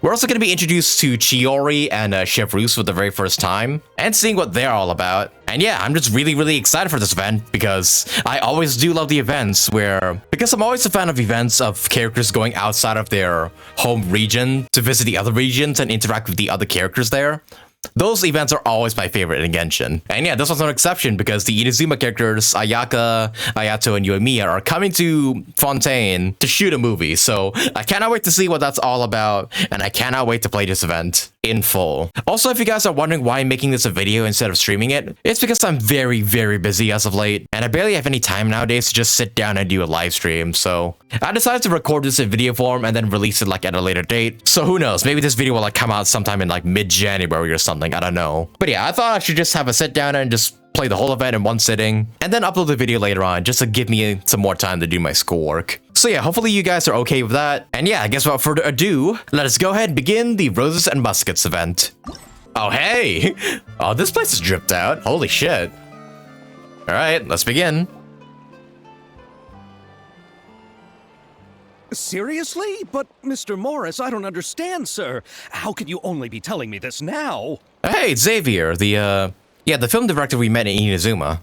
We're also going to be introduced to Chiori and Chevreuse for the very first time, and seeing what they're all about. And yeah, I'm just really excited for this event, because I always do love the events because I'm always a fan of events of characters going outside of their home region to visit the other regions and interact with the other characters there. Those events are always my favorite in Genshin. And yeah, this was no exception because the Inazuma characters, Ayaka, Ayato, and Yoimiya are coming to Fontaine to shoot a movie. So I cannot wait to see what that's all about, and I cannot wait to play this event in full. Also, if you guys are wondering why I'm making this a video instead of streaming it, it's because I'm very busy as of late, and I barely have any time nowadays to just sit down and do a live stream. So I decided to record this in video form and then release it like at a later date. So who knows, maybe this video will like come out sometime in like mid-January or something, I don't know. But yeah, I thought I should just have a sit down and just play the whole event in one sitting, and then upload the video later on just to give me some more time to do my schoolwork. So yeah, hopefully you guys are okay with that. And yeah, I guess without further ado, let us go ahead and begin the Roses and Muskets event. Oh hey! Oh, this place is dripped out. Holy shit. Alright, let's begin. Seriously? But, Mr. Morris, I don't understand, sir. How can you only be telling me this now? Hey, it's Xavier, the film director we met in Inazuma.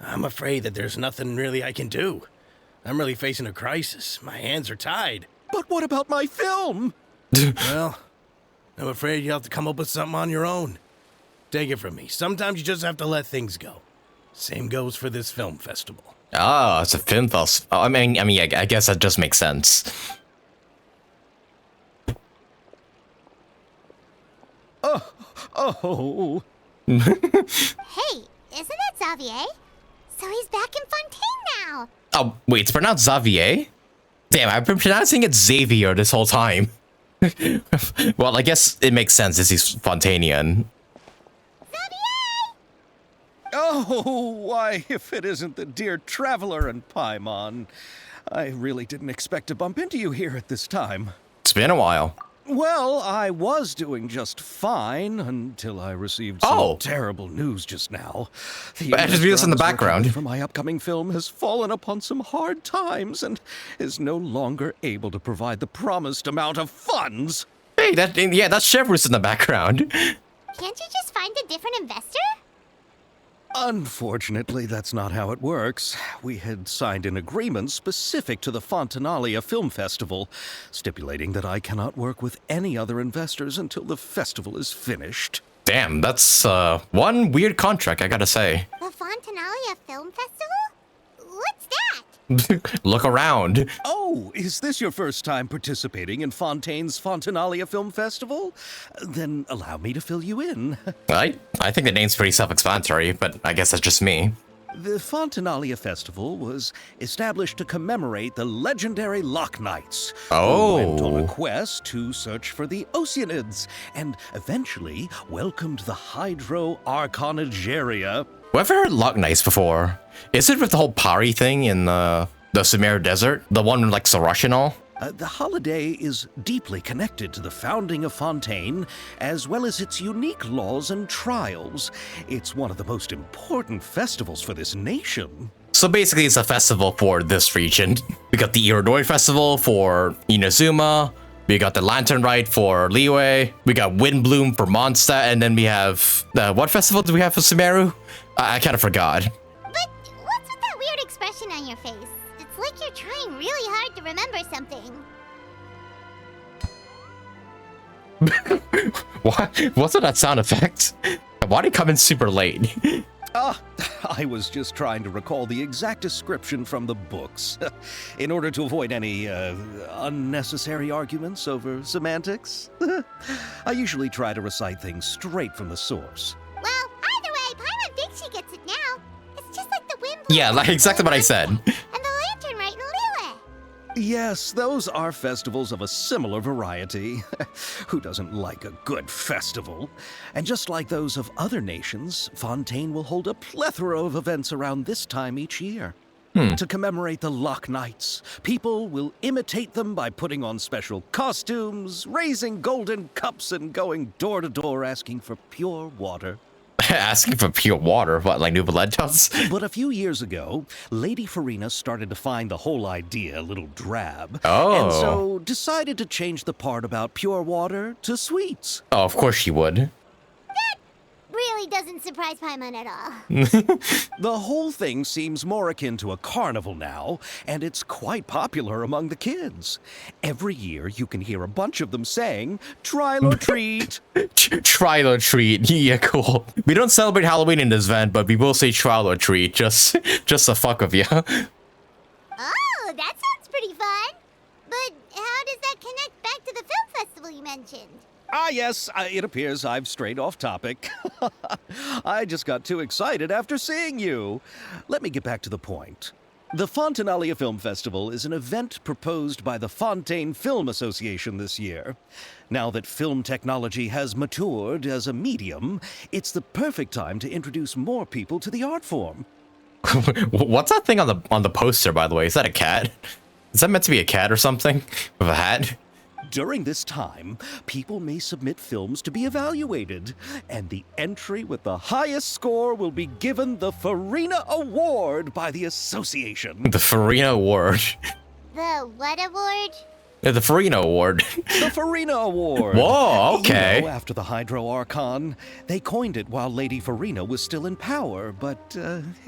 I'm afraid that there's nothing really I can do. I'm really facing a crisis. My hands are tied. But what about my film? Well, I'm afraid you'll have to come up with something on your own. Take it from me. Sometimes you just have to let things go. Same goes for this film festival. Oh, it's a film festival. Oh, I mean, I guess that just makes sense. Oh. Hey, isn't that Xavier? So he's back in Fontaine now. Oh, wait, it's pronounced Xavier? Damn, I've been pronouncing it Xavier this whole time. Well, I guess it makes sense as he's Fontanian. Xavier! Oh, why, if it isn't the dear Traveler and Paimon. I really didn't expect to bump into you here at this time. It's been a while. Well, I was doing just fine until I received some terrible news just now. The I just read this in the background. For my upcoming film has fallen upon some hard times and is no longer able to provide the promised amount of funds. Hey, that's Chevreuse in the background. Can't you just find a different investor? Unfortunately, that's not how it works. We had signed an agreement specific to the Fontanalia Film Festival, stipulating that I cannot work with any other investors until the festival is finished. Damn, that's one weird contract, I gotta say. The Fontanalia Film Festival? What's that? Look around. Oh, is this your first time participating in Fontaine's Fontanalia Film Festival? Then allow me to fill you in. I think the name's pretty self-explanatory, but I guess that's just me. The Fontanalia Festival was established to commemorate the legendary Loch Knights, who went on a quest to search for the Oceanids, and eventually welcomed the Hydro Archonigeria. Well, I've heard Loch Knights before. Is it with the whole Pari thing in the Sumeru Desert? The one with like Sarash and all? The holiday is deeply connected to the founding of Fontaine, as well as its unique laws and trials. It's one of the most important festivals for this nation. So basically it's a festival for this region. We got the Irodori Festival for Inazuma, we got the Lantern Rite for Liyue, we got Windbloom for Mondstadt, and then we have... what festival do we have for Sumeru? I kind of forgot. But what's with that weird expression on your face? It's like you're trying really hard to remember something. What? What's that sound effect? Why did it come in super late? I was just trying to recall the exact description from the books, in order to avoid any unnecessary arguments over semantics. I usually try to recite things straight from the source. Well, either way, Paimon thinks she gets it now. It's just like the wind. Yeah, like exactly what I said. And the lantern right in Liyue. Yes, those are festivals of a similar variety. Who doesn't like a good festival? And just like those of other nations, Fontaine will hold a plethora of events around this time each year. To commemorate the Loch Knights, people will imitate them by putting on special costumes, raising golden cups, and going door to door asking for pure water. Asking for pure water, what, like Neuvillette does? But a few years ago, Lady Furina started to find the whole idea a little drab. Oh. And so decided to change the part about pure water to sweets. Oh, of course she would. Really doesn't surprise Paimon at all. The whole thing seems more akin to a carnival now, and it's quite popular among the kids. Every year, you can hear a bunch of them saying, "Trial or treat." Trial or treat. Yeah, cool. We don't celebrate Halloween in this event, but we will say trial or treat, just the fuck of you. Oh, that sounds pretty fun. But how does that connect back to the film festival you mentioned? Ah, yes, it appears I've strayed off topic. I just got too excited after seeing you. Let me get back to the point. The Fontaine Film Festival is an event proposed by the Fontaine Film Association this year. Now that film technology has matured as a medium, it's the perfect time to introduce more people to the art form. What's that thing on the poster, by the way? Is that a cat? Is that meant to be a cat or something? With a hat? During this time, people may submit films to be evaluated, and the entry with the highest score will be given the Furina Award by the association. The Furina Award. The what award? The Furina Award. The Furina Award. Whoa, okay. You know, after the Hydro Archon, they coined it while Lady Furina was still in power, but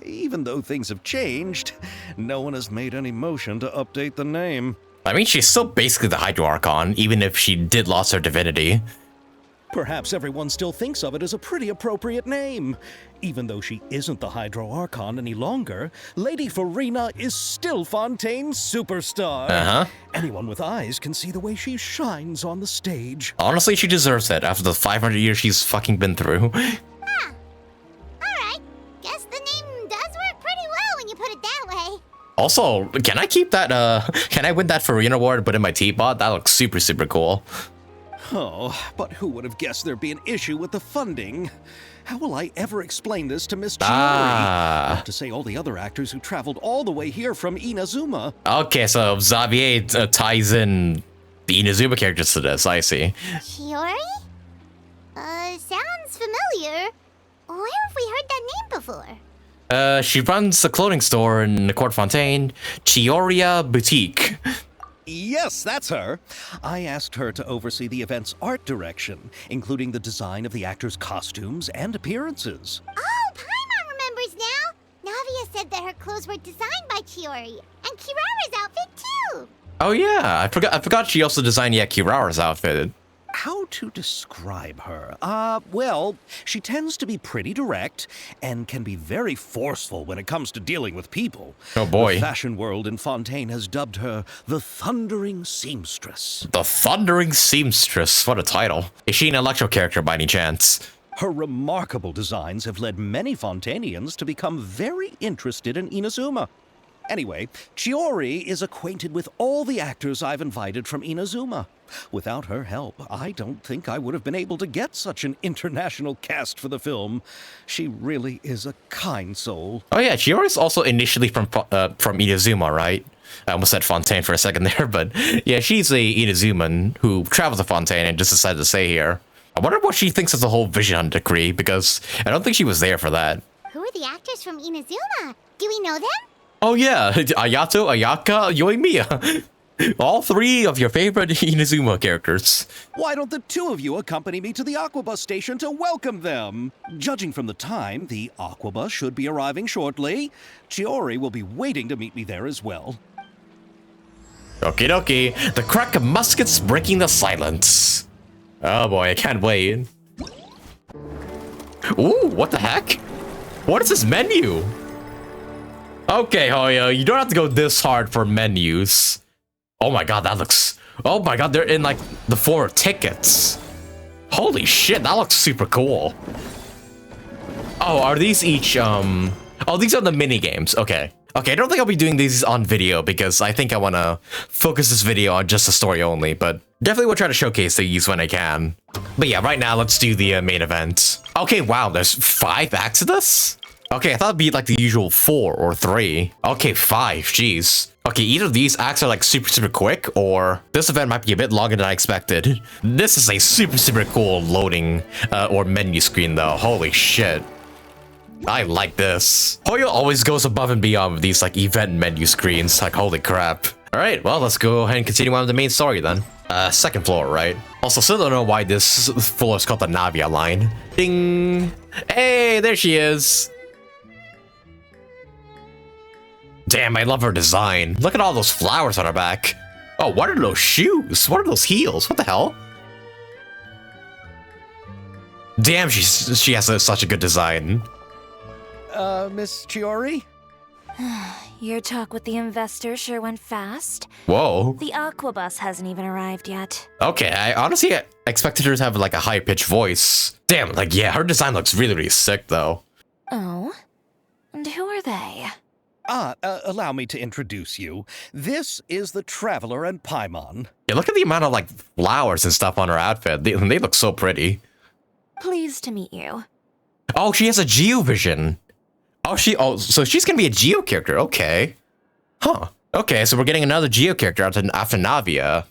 even though things have changed, no one has made any motion to update the name. I mean, she's still basically the Hydro Archon, even if she did lose her divinity. Perhaps everyone still thinks of it as a pretty appropriate name. Even though she isn't the Hydro Archon any longer, Lady Furina is still Fontaine's superstar. Uh-huh. Anyone with eyes can see the way she shines on the stage. Honestly, she deserves it after the 500 years she's fucking been through. Huh. Alright. Guess the name does work pretty well when you put it that way. Also, can I keep that, can I win that Furina Award and put in my teapot? That looks super, super cool. Oh, but who would have guessed there'd be an issue with the funding? How will I ever explain this to Miss Chiori? Not to say all the other actors who traveled all the way here from Inazuma. Okay, so Xavier ties in the Inazuma characters to this, I see. Chiori? Sounds familiar. Where have we heard that name before? She runs a clothing store in the Court Fontaine, Chioria Boutique. Yes, that's her. I asked her to oversee the event's art direction, including the design of the actors' costumes and appearances. Oh, Paimon remembers now. Navia said that her clothes were designed by Chiori, and Kirara's outfit too. Oh yeah, I forgot she also designed Kirara's outfit. How to describe her? Well, she tends to be pretty direct and can be very forceful when it comes to dealing with people. Oh boy. The fashion world in Fontaine has dubbed her the Thundering Seamstress. The Thundering Seamstress, what a title. Is she an Electro character by any chance? Her remarkable designs have led many Fontainians to become very interested in Inazuma. Anyway, Chiori is acquainted with all the actors I've invited from Inazuma. Without her help, I don't think I would have been able to get such an international cast for the film. She really is a kind soul. Oh yeah, Chiori's also initially from Inazuma, right? I almost said Fontaine for a second there, but yeah, she's a Inazuman who traveled to Fontaine and just decided to stay here. I wonder what she thinks of the whole Vision Hunt decree, because I don't think she was there for that. Who are the actors from Inazuma? Do we know them? Oh yeah, Ayato, Ayaka, Yoimiya. All three of your favorite Inazuma characters. Why don't the two of you accompany me to the Aquabus station to welcome them? Judging from the time, the Aquabus should be arriving shortly. Chiori will be waiting to meet me there as well. Okie dokie, the crack of muskets breaking the silence. Oh boy, I can't wait. Ooh, what the heck? What is this menu? Okay, Hoyo, you don't have to go this hard for menus. Oh my god, that looks... Oh my god, they're in, like, the form of tickets. Holy shit, that looks super cool. Oh, are these each, Oh, these are the mini games. Okay. Okay, I don't think I'll be doing these on video because I think I want to focus this video on just the story only, but definitely will try to showcase these when I can. But yeah, right now, let's do the main event. Okay, wow, there's 5 acts of this? Okay, I thought it'd be like the usual 4 or 3. Okay, 5, jeez. Okay, either of these acts are like super quick, or this event might be a bit longer than I expected. This is a super cool loading or menu screen though. Holy shit. I like this. Hoyo always goes above and beyond with these like event menu screens. Like, holy crap. All right, well, let's go ahead and continue on with the main story then. Second floor, right? Also, still don't know why this floor is called the Navia line. Ding! Hey, there she is. Damn, I love her design. Look at all those flowers on her back. Oh, what are those shoes? What are those heels? What the hell? Damn, she has such a good design. Miss Chiori? Your talk with the investor sure went fast. Whoa. The aqua bus hasn't even arrived yet. Okay, I honestly expected her to have like a high-pitched voice. Damn, like, yeah, her design looks really sick though. Oh? And who are they? Allow me to introduce you. This is the Traveler and Paimon. Yeah, look at the amount of like flowers and stuff on her outfit. They look so pretty. Pleased to meet you. Oh, she has a Geo vision. Oh, so she's gonna be a Geo character. Okay. Huh. Okay, so we're getting another Geo character after Navia.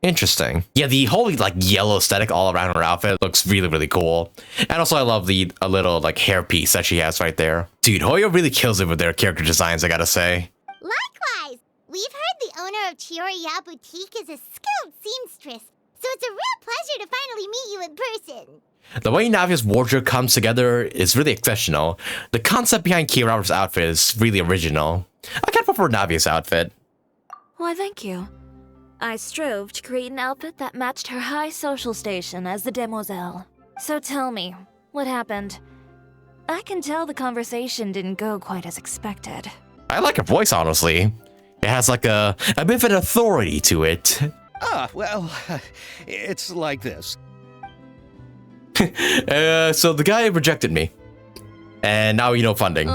Interesting. Yeah, the whole like yellow aesthetic all around her outfit looks really cool. And also I love the little like hairpiece that she has right there. Dude, Hoyo really kills it with their character designs, I gotta say. Likewise, we've heard the owner of Chiori Ya Boutique is a skilled seamstress, so it's a real pleasure to finally meet you in person. The way Navia's wardrobe comes together is really exceptional. The concept behind Kiara's outfit is really original. I kind of prefer Navia's outfit. Why, thank you. I strove to create an outfit that matched her high social station as the demoiselle. So tell me, what happened? I can tell the conversation didn't go quite as expected. I like her voice, honestly. It has like a bit of an authority to it. Well, it's like this. So the guy rejected me. And now, funding.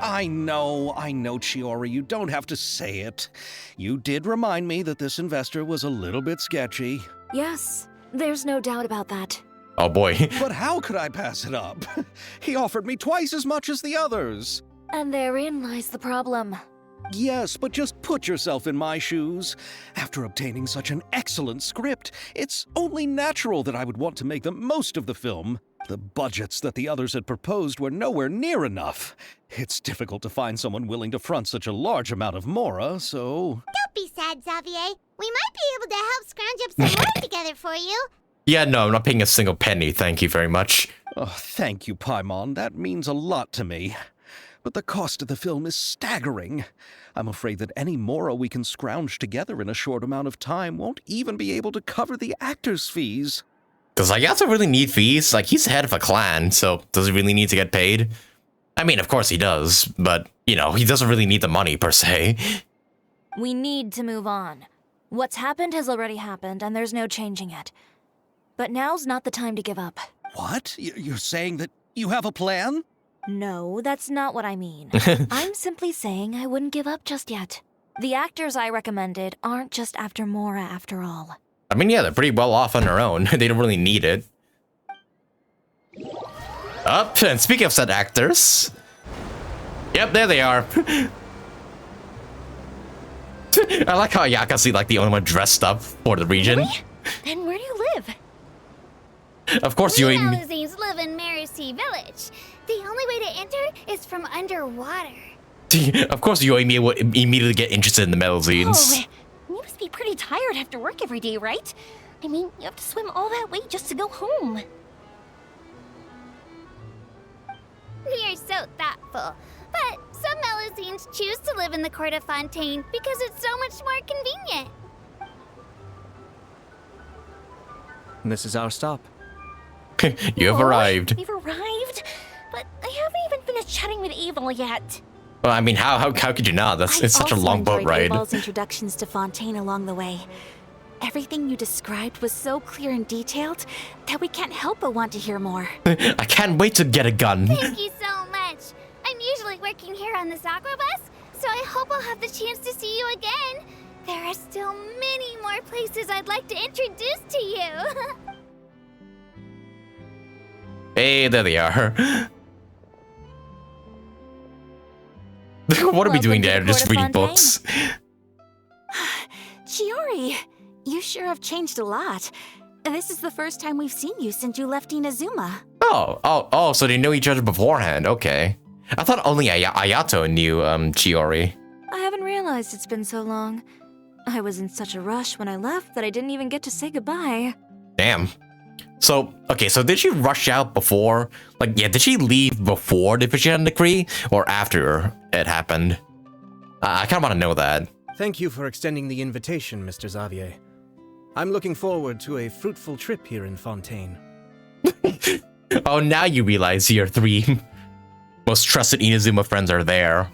I know, Chiori, you don't have to say it. You did remind me that this investor was a little bit sketchy. Yes, there's no doubt about that. Oh boy. But how could I pass it up? He offered me twice as much as the others. And therein lies the problem. Yes, but just put yourself in my shoes. After obtaining such an excellent script, it's only natural that I would want to make the most of the film. The budgets that the others had proposed were nowhere near enough. It's difficult to find someone willing to front such a large amount of mora, so... Don't be sad, Xavier. We might be able to help scrounge up some more together for you. Yeah, no, I'm not paying a single penny, thank you very much. Oh, thank you, Paimon. That means a lot to me. But the cost of the film is staggering. I'm afraid that any mora we can scrounge together in a short amount of time won't even be able to cover the actors' fees. Does Hayato really need fees? Like, he's the head of a clan, so does he really need to get paid? I mean, of course he does, but, he doesn't really need the money, per se. We need to move on. What's happened has already happened, and there's no changing it. But now's not the time to give up. What? You're saying that you have a plan? No, that's not what I mean. I'm simply saying I wouldn't give up just yet. The actors I recommended aren't just after mora after all. I mean, yeah, they're pretty well off on their own. They don't really need it. Up, and speaking of said actors... Yep, there they are. I like how Ayaka's like the only one dressed up for the region. Really? Then where do you live? Of course, We you... Melusines live in Mercy Village. The only way to enter is from underwater. Of course, Yoimi would immediately get interested in the Melusines. Oh, you must be pretty tired after work every day, right? I mean, you have to swim all that way just to go home. You're so thoughtful. But some Melusines choose to live in the court of Fontaine because it's so much more convenient. This is our stop. You have arrived. We've arrived? But I haven't even finished chatting with Evil yet. Well, I mean, how could you not? It's such a long boat ride. Evil's introductions to Fontaine along the way. Everything you described was so clear and detailed that we can't help but want to hear more. I can't wait to get a gun. Thank you so much. I'm usually working here on this aqua bus, so I hope I'll have the chance to see you again. There are still many more places I'd like to introduce to you. Hey, there they are. What are we Welcome doing to the there? Just court of reading Fontaine. books. Chiori, you sure have changed a lot. This is the first time we've seen you since you left Inazuma. Oh, so they knew each other beforehand. Okay. I thought only Ayato knew Chiori. I haven't realized it's been so long. I was in such a rush when I left that I didn't even get to say goodbye. Damn. So, okay, so did she rush out before? Like, yeah, did she leave before the Vision Decree or after it happened? I kind of want to know that. Thank you for extending the invitation, Mr. Xavier. I'm looking forward to a fruitful trip here in Fontaine. Oh, now you realize your 3 most trusted Inazuma friends are there.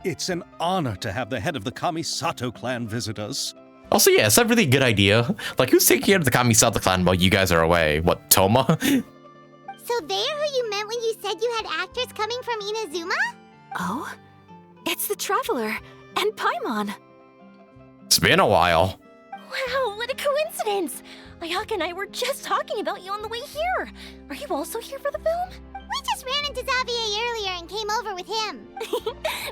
It's an honor to have the head of the Kamisato clan visit us. Also, yeah, it's a really good idea. Like, who's taking care of the Kamisato clan while you guys are away? What, Toma? So they're who you meant when you said you had actors coming from Inazuma? Oh? It's the Traveler and Paimon. It's been a while. Wow, what a coincidence! Ayaka and I were just talking about you on the way here. Are you also here for the film? We just ran into Xavier earlier and came over with him.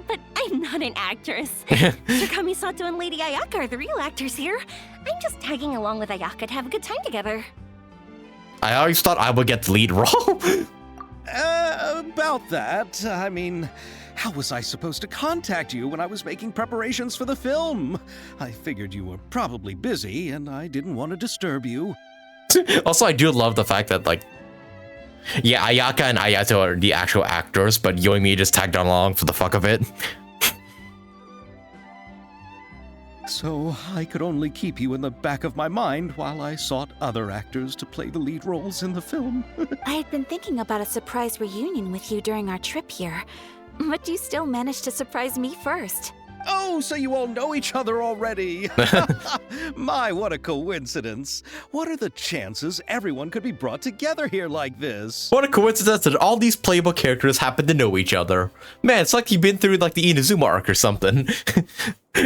But I'm not an actress. Sir Kamisato and Lady Ayaka are the real actors here. I'm just tagging along with Ayaka to have a good time together. I always thought I would get the lead role. About that, I mean, how was I supposed to contact you when I was making preparations for the film? I figured you were probably busy, and I didn't want to disturb you. Also, I do love the fact that, like, yeah, Ayaka and Ayato are the actual actors, but Yoimi just tagged along for the fuck of it. So I could only keep you in the back of my mind while I sought other actors to play the lead roles in the film. I had been thinking about a surprise reunion with you during our trip here, but you still managed to surprise me first. Oh, so you all know each other already. My, what a coincidence. What are the chances everyone could be brought together here like this? What a coincidence that all these playable characters happen to know each other. Man, it's like you've been through like the Inazuma arc or something.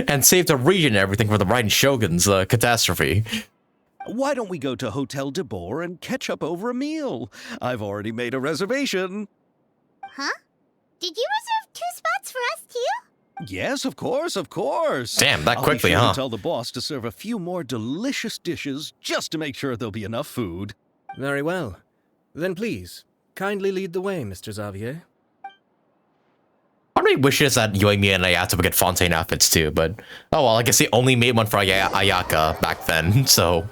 And saved a region and everything from the Raiden Shogun's catastrophe. Why don't we go to Hotel de Boer and catch up over a meal? I've already made a reservation. Huh? Did you reserve 2 spots for us too? Yes, of course, of course. Damn, that I'll quickly, be sure huh? to tell the boss to serve a few more delicious dishes just to make sure there'll be enough food. Very well. Then please, kindly lead the way, Mr. Xavier. Part of me wishes that Yoimi and Ayato would get Fontaine outfits too, but oh well, I guess they only made one for Ayaka back then, so.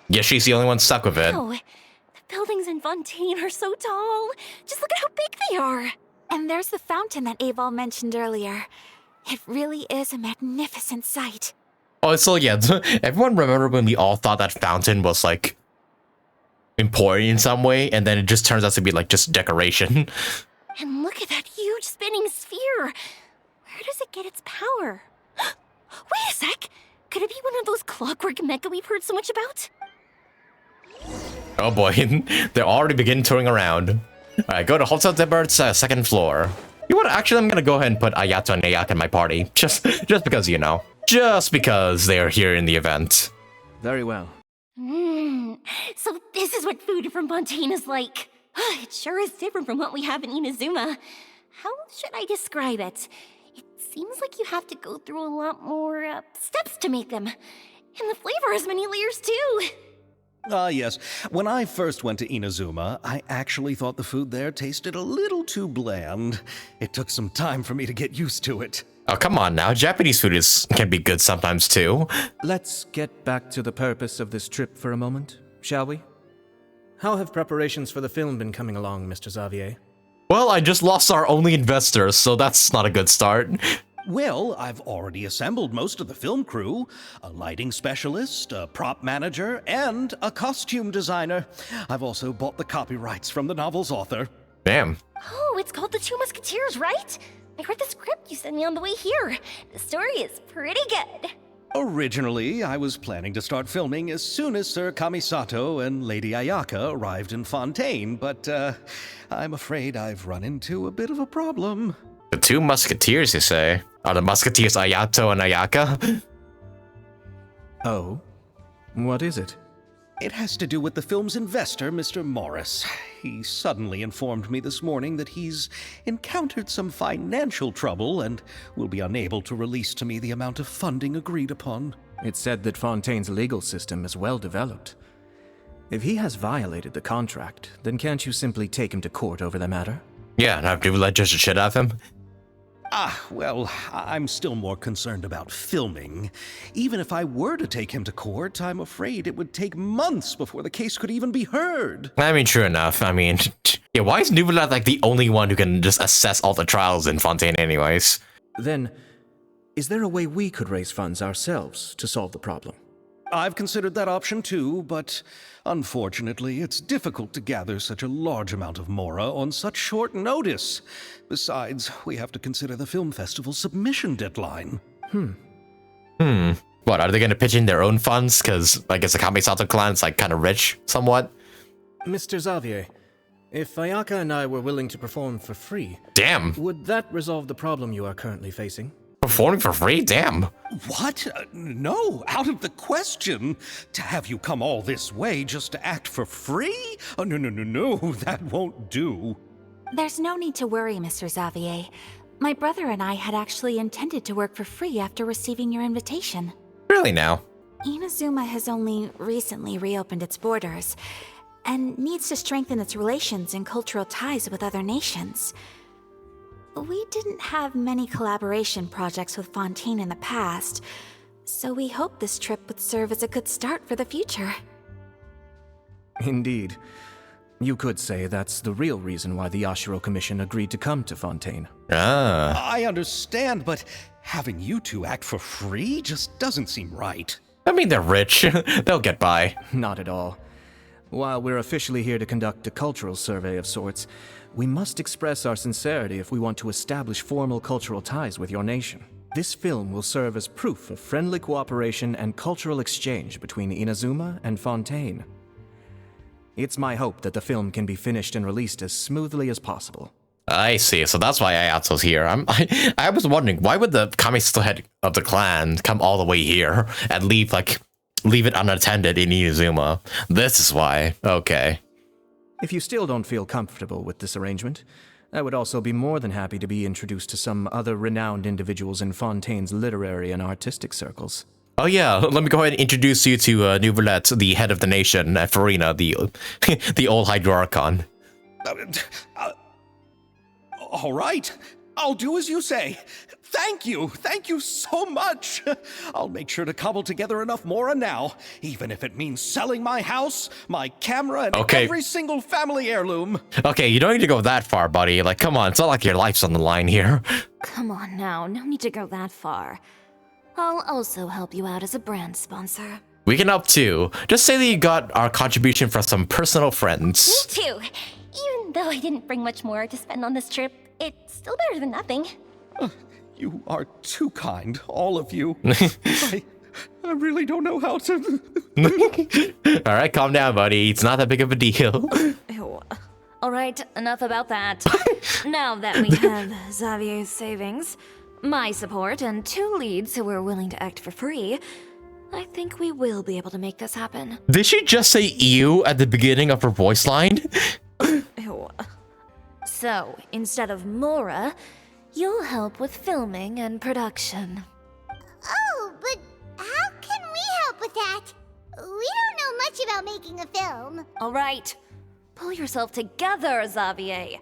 Yeah, she's the only one stuck with it. Wow, the buildings in Fontaine are so tall. Just look at how big they are. And there's the fountain that Aval mentioned earlier. It really is a magnificent sight. Oh, so yeah, everyone remember when we all thought that fountain was like important in some way, and then it just turns out to be like just decoration. And look at that huge spinning sphere. Where does it get its power? Wait a sec. Could it be one of those clockwork mecha we've heard so much about? Oh boy, they're already beginning touring around. Alright, go to Hotel de Boer's 2nd floor. You know what, actually I'm gonna go ahead and put Ayato and Ayaka in my party. Just because, you know. Just because they are here in the event. Very well. So this is what food from Fontaine is like. It sure is different from what we have in Inazuma. How should I describe it? It seems like you have to go through a lot more steps to make them. And the flavor has many layers too. Yes. When I first went to Inazuma, I actually thought the food there tasted a little too bland. It took some time for me to get used to it. Oh, come on now. Japanese food can be good sometimes too. Let's get back to the purpose of this trip for a moment, shall we? How have preparations for the film been coming along, Mr. Xavier? Well, I just lost our only investor, so that's not a good start. Well, I've already assembled most of the film crew. A lighting specialist, a prop manager, and a costume designer. I've also bought the copyrights from the novel's author. Damn. Oh, it's called The Two Musketeers, right? I read the script you sent me on the way here. The story is pretty good. Originally, I was planning to start filming as soon as Sir Kamisato and Lady Ayaka arrived in Fontaine, but I'm afraid I've run into a bit of a problem. The Two Musketeers, you say? Are the Musketeers Ayato and Ayaka? Oh? What is it? It has to do with the film's investor, Mr. Morris. He suddenly informed me this morning that he's encountered some financial trouble and will be unable to release to me the amount of funding agreed upon. It's said that Fontaine's legal system is well developed. If he has violated the contract, then can't you simply take him to court over the matter? Yeah, and have Neuvillette just shit out of him. Well, I'm still more concerned about filming. Even if I were to take him to court, I'm afraid it would take months before the case could even be heard. I mean, true enough. I mean, yeah, why is Neuvillette like the only one who can just assess all the trials in Fontaine anyways? Then, is there a way we could raise funds ourselves to solve the problem? I've considered that option too, but unfortunately, it's difficult to gather such a large amount of mora on such short notice. Besides, we have to consider the film festival's submission deadline. What, are they gonna pitch in their own funds? Because I guess the Kamisato clan's like kind of rich, somewhat. Mr. Xavier, if Ayaka and I were willing to perform for free, Damn. would that resolve the problem you are currently facing? Performing for free? Damn. What? No, out of the question. To have you come all this way just to act for free? Oh, no, that won't do. There's no need to worry, Mr. Xavier. My brother and I had actually intended to work for free after receiving your invitation. Really now? Inazuma has only recently reopened its borders, and needs to strengthen its relations and cultural ties with other nations. We didn't have many collaboration projects with Fontaine in the past, so we hoped this trip would serve as a good start for the future. Indeed. You could say that's the real reason why the Yashiro Commission agreed to come to Fontaine. I understand, but having you two act for free just doesn't seem right. I mean, they're rich. They'll get by. Not at all. While we're officially here to conduct a cultural survey of sorts, we must express our sincerity if we want to establish formal cultural ties with your nation. This film will serve as proof of friendly cooperation and cultural exchange between Inazuma and Fontaine. It's my hope that the film can be finished and released as smoothly as possible. I see. So that's why Ayatsu's here. I was wondering, why would the Kamisato head of the clan come all the way here and leave it unattended in Inazuma? This is why. Okay. If you still don't feel comfortable with this arrangement, I would also be more than happy to be introduced to some other renowned individuals in Fontaine's literary and artistic circles. Oh yeah, let me go ahead and introduce you to Neuvillette, the head of the nation, and Furina, the old Hydrarchon. All right, I'll do as you say. Thank you so much. I'll make sure to cobble together enough mora now, even if it means selling my house, my camera, and every single family heirloom. Okay, you don't need to go that far, buddy. Like, come on, it's not like your life's on the line here. Come on now, no need to go that far. I'll also help you out as a brand sponsor. We can help too. Just say that you got our contribution from some personal friends. Me too. Even though I didn't bring much more to spend on this trip, it's still better than nothing. You are too kind, all of you. I really don't know how to... All right, calm down, buddy. It's not that big of a deal. Ew. All right, enough about that. Now that we have Xavier's savings, my support, and 2 leads who are willing to act for free, I think we will be able to make this happen. Did she just say "ew" at the beginning of her voice line? Ew. So, instead of Mora, you'll help with filming and production. Oh, but how can we help with that? We don't know much about making a film. All right. Pull yourself together, Xavier.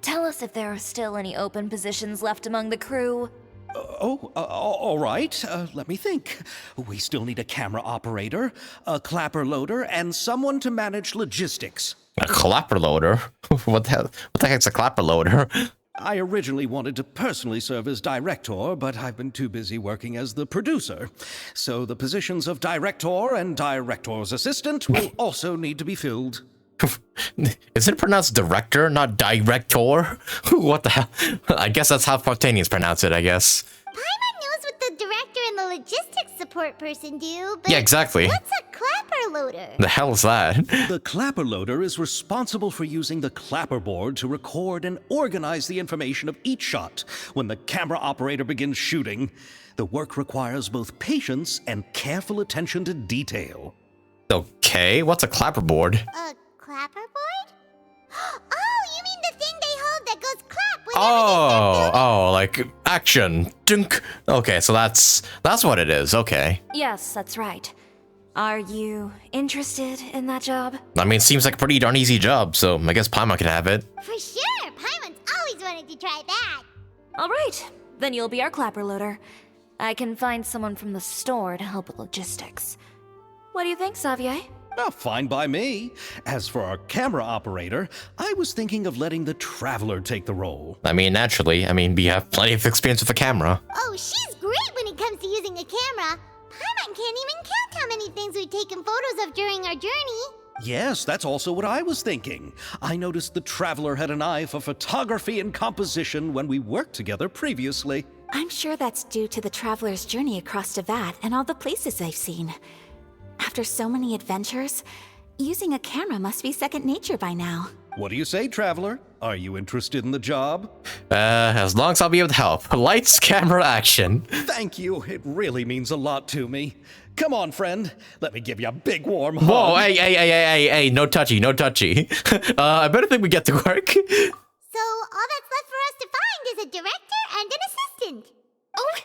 Tell us if there are still any open positions left among the crew. All right. Let me think. We still need a camera operator, a clapper loader, and someone to manage logistics. A clapper loader? What the heck's a clapper loader? I originally wanted to personally serve as director, but I've been too busy working as the producer. So the positions of director and director's assistant will also need to be filled. Is it pronounced director, not director? What the hell? I guess that's how Fontainians pronounce it, I guess. Paimon knows what the director and the logistics support person do, but yeah, exactly. What's a clapper loader? The hell is that? The clapper loader is responsible for using the clapper board to record and organize the information of each shot when the camera operator begins shooting. The work requires both patience and careful attention to detail. Okay, what's a clapper board? A clapper board? Oh, like action. Dunk. Okay, so that's what it is. Okay. Yes, that's right. Are you interested in that job? I mean, it seems like a pretty darn easy job, so I guess Paimon can have it. For sure! Paimon's always wanted to try that! All right, then you'll be our clapper loader. I can find someone from the store to help with logistics. What do you think, Xavier? Oh, fine by me. As for our camera operator, I was thinking of letting the Traveler take the role. I mean, naturally. I mean, we have plenty of experience with a camera. Oh, she's great when it comes to using a camera. Paimon can't even count how many things we've taken photos of during our journey. Yes, that's also what I was thinking. I noticed the Traveler had an eye for photography and composition when we worked together previously. I'm sure that's due to the traveler's journey across Neuvillette and all the places they've seen. After so many adventures, using a camera must be second nature by now. What do you say, Traveler? Are you interested in the job? As long as I'll be able to help. Lights, camera, action. Thank you. It really means a lot to me. Come on, friend. Let me give you a big warm hug. Whoa, hey, no touchy, no touchy. I better think we get to work. So all that's left for us to find is a director and an assistant. Oh, me.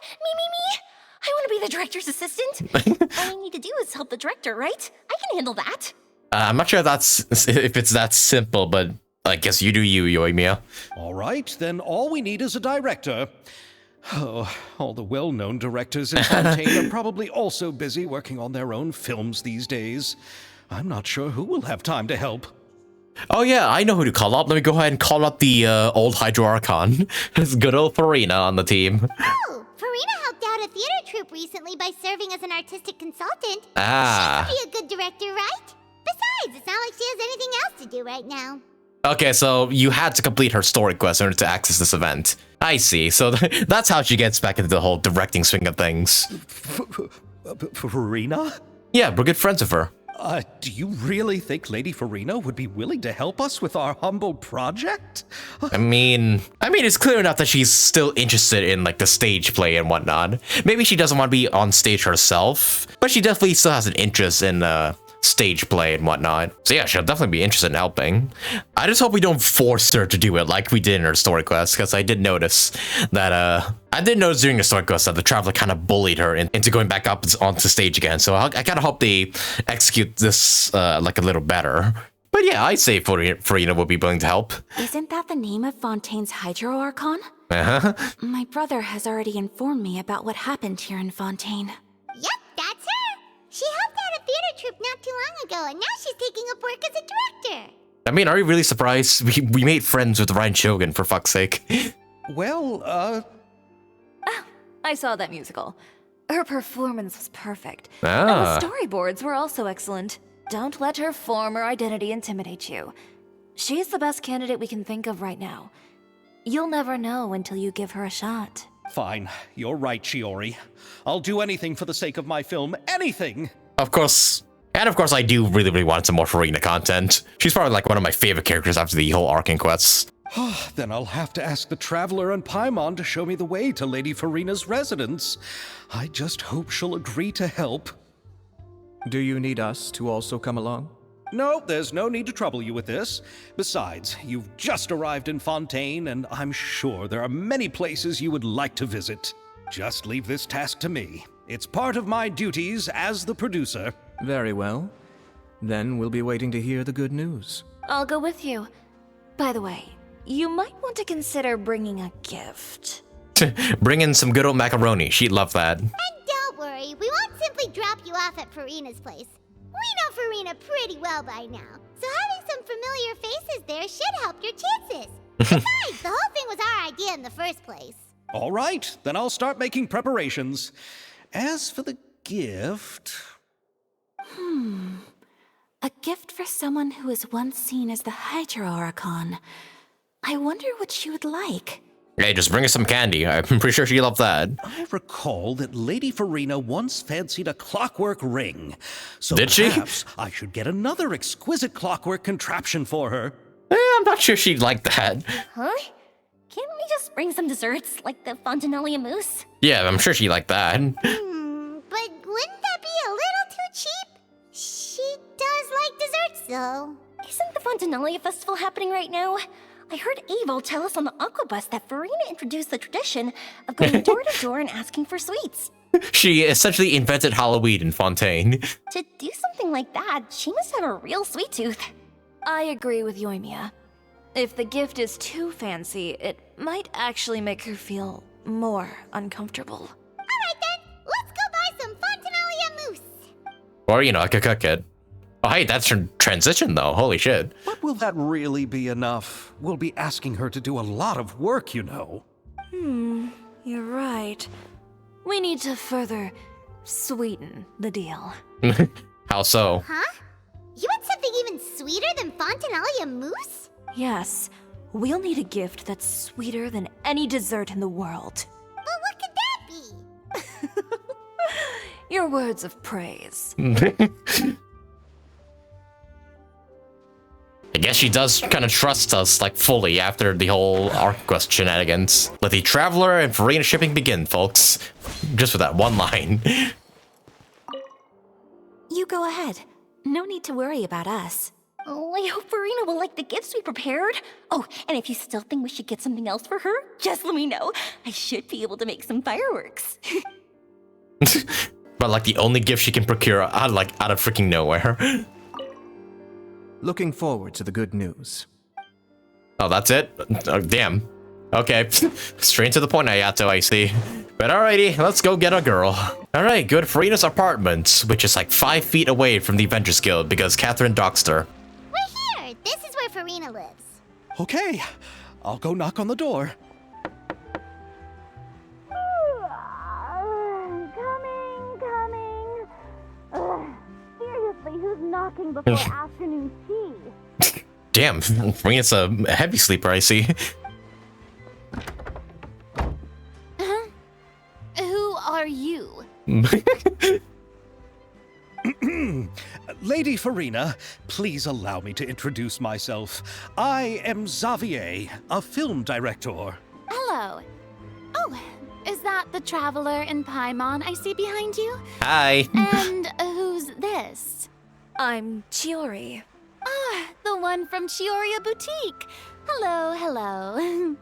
I want to be the director's assistant. All I need to do is help the director, right? I can handle that. I'm not sure if it's that simple, but I guess you do you, Yoimiya. All right, then all we need is a director. Oh, all the well-known directors in Fontaine are probably also busy working on their own films these days. I'm not sure who will have time to help. Oh yeah, I know who to call up. Let me go ahead and call up the old Hydro Archon. It's good old Furina on the team. Oh, Furina helped out a theater troupe recently by serving as an artistic consultant. Ah. She could be a good director, right? Besides, it's not like she has anything else to do right now. Okay, so you had to complete her story quest in order to access this event. I see, so that's how she gets back into the whole directing swing of things. Furina? Yeah, we're good friends with her. Do you really think Lady Furina would be willing to help us with our humble project? I mean, it's clear enough that she's still interested in, like, the stage play and whatnot. Maybe she doesn't want to be on stage herself, but she definitely still has an interest in, stage play and whatnot. So yeah, she'll definitely be interested in helping. I just hope we don't force her to do it like we did in her story quest, because I did notice that, during the story quest that the Traveler kind of bullied her into going back up onto stage again. So I kind of hope they execute this, like, a little better. But yeah, I'd say Furina would be willing to help. Isn't that the name of Fontaine's Hydro Archon? Uh-huh. My brother has already informed me about what happened here in Fontaine. Yep, that's her. She helped out a theater troupe not too long ago, and now she's taking up work as a director. I mean, are you really surprised? We made friends with Ryan Shogun, for fuck's sake. Well, I saw that musical. Her performance was perfect. Ah. And the storyboards were also excellent. Don't let her form or identity intimidate you. She's the best candidate we can think of right now. You'll never know until you give her a shot. Fine. You're right, Chiori. I'll do anything for the sake of my film. Anything! Of course. And of course, I do really want some more Furina content. She's probably like one of my favorite characters after the whole Arcane quests. Then I'll have to ask the Traveler and Paimon to show me the way to Lady Furina's residence. I just hope she'll agree to help. Do you need us to also come along? No, there's no need to trouble you with this. Besides, you've just arrived in Fontaine, and I'm sure there are many places you would like to visit. Just leave this task to me. It's part of my duties as the producer. Very well. Then we'll be waiting to hear the good news. I'll go with you. By the way, you might want to consider bringing a gift. Bring in some good old macaroni. She'd love that. And don't worry, we won't simply drop you off at Furina's place. We know Furina pretty well by now, so having some familiar faces there should help your chances. Besides, the whole thing was our idea in the first place. All right, then I'll start making preparations. As for the gift... A gift for someone who was once seen as the Hydro Archon. I wonder what she would like. Hey, just bring her some candy. I'm pretty sure she'd love that. I recall that Lady Furina once fancied a clockwork ring. So Did she? perhaps I should get another exquisite clockwork contraption for her. I'm not sure she'd like that. Huh? Can't we just bring some desserts, like the Fontinalia mousse? Yeah, I'm sure she'd like that. But wouldn't that be a little too cheap? She does like desserts, though. Isn't the Fontinalia festival happening right now? I heard Abel tell us on the Aquabus that Furina introduced the tradition of going door to door and asking for sweets. She essentially invented Halloween in Fontaine. To do something like that, she must have a real sweet tooth. I agree with Yoimiya. If the gift is too fancy, it might actually make her feel more uncomfortable. Alright then, let's go buy some Fontainalia mousse. Or, you know, I could cook it. Oh, hey, that's her transition, though. Holy shit. But will that really be enough? We'll be asking her to do a lot of work, you know. You're right. We need to further sweeten the deal. How so? Huh? You want something even sweeter than Fontainalia mousse? Yes, we'll need a gift that's sweeter than any dessert in the world. But what could that be? Your words of praise. I guess she does kind of trust us, like, fully after the whole ArcQuest shenanigans. Let the Traveler and Furina shipping begin, folks. Just with that one line. You go ahead. No need to worry about us. Oh, I hope Furina will like the gifts we prepared. Oh, and if you still think we should get something else for her, just let me know. I should be able to make some fireworks. But, like, the only gift she can procure out of freaking nowhere. Looking forward to the good news. Oh, that's it? Oh, damn. Okay. Straight to the point, Ayato, I see. But alrighty, let's go get a girl. Alright, go to Furina's apartment, which is like 5 feet away from the Avengers Guild because Catherine doxed her. We're here. This is where Furina lives. Okay, I'll go knock on the door. Coming. Seriously, who's knocking before afternoon tea? Damn, Furina's a heavy sleeper, I see. Who are you? Lady Furina, please allow me to introduce myself. I am Xavier, a film director. Hello. Oh, is that the Traveler in Paimon I see behind you? Hi. And who's this? I'm Chiori. Ah, the one from Chioria Boutique. Hello, hello.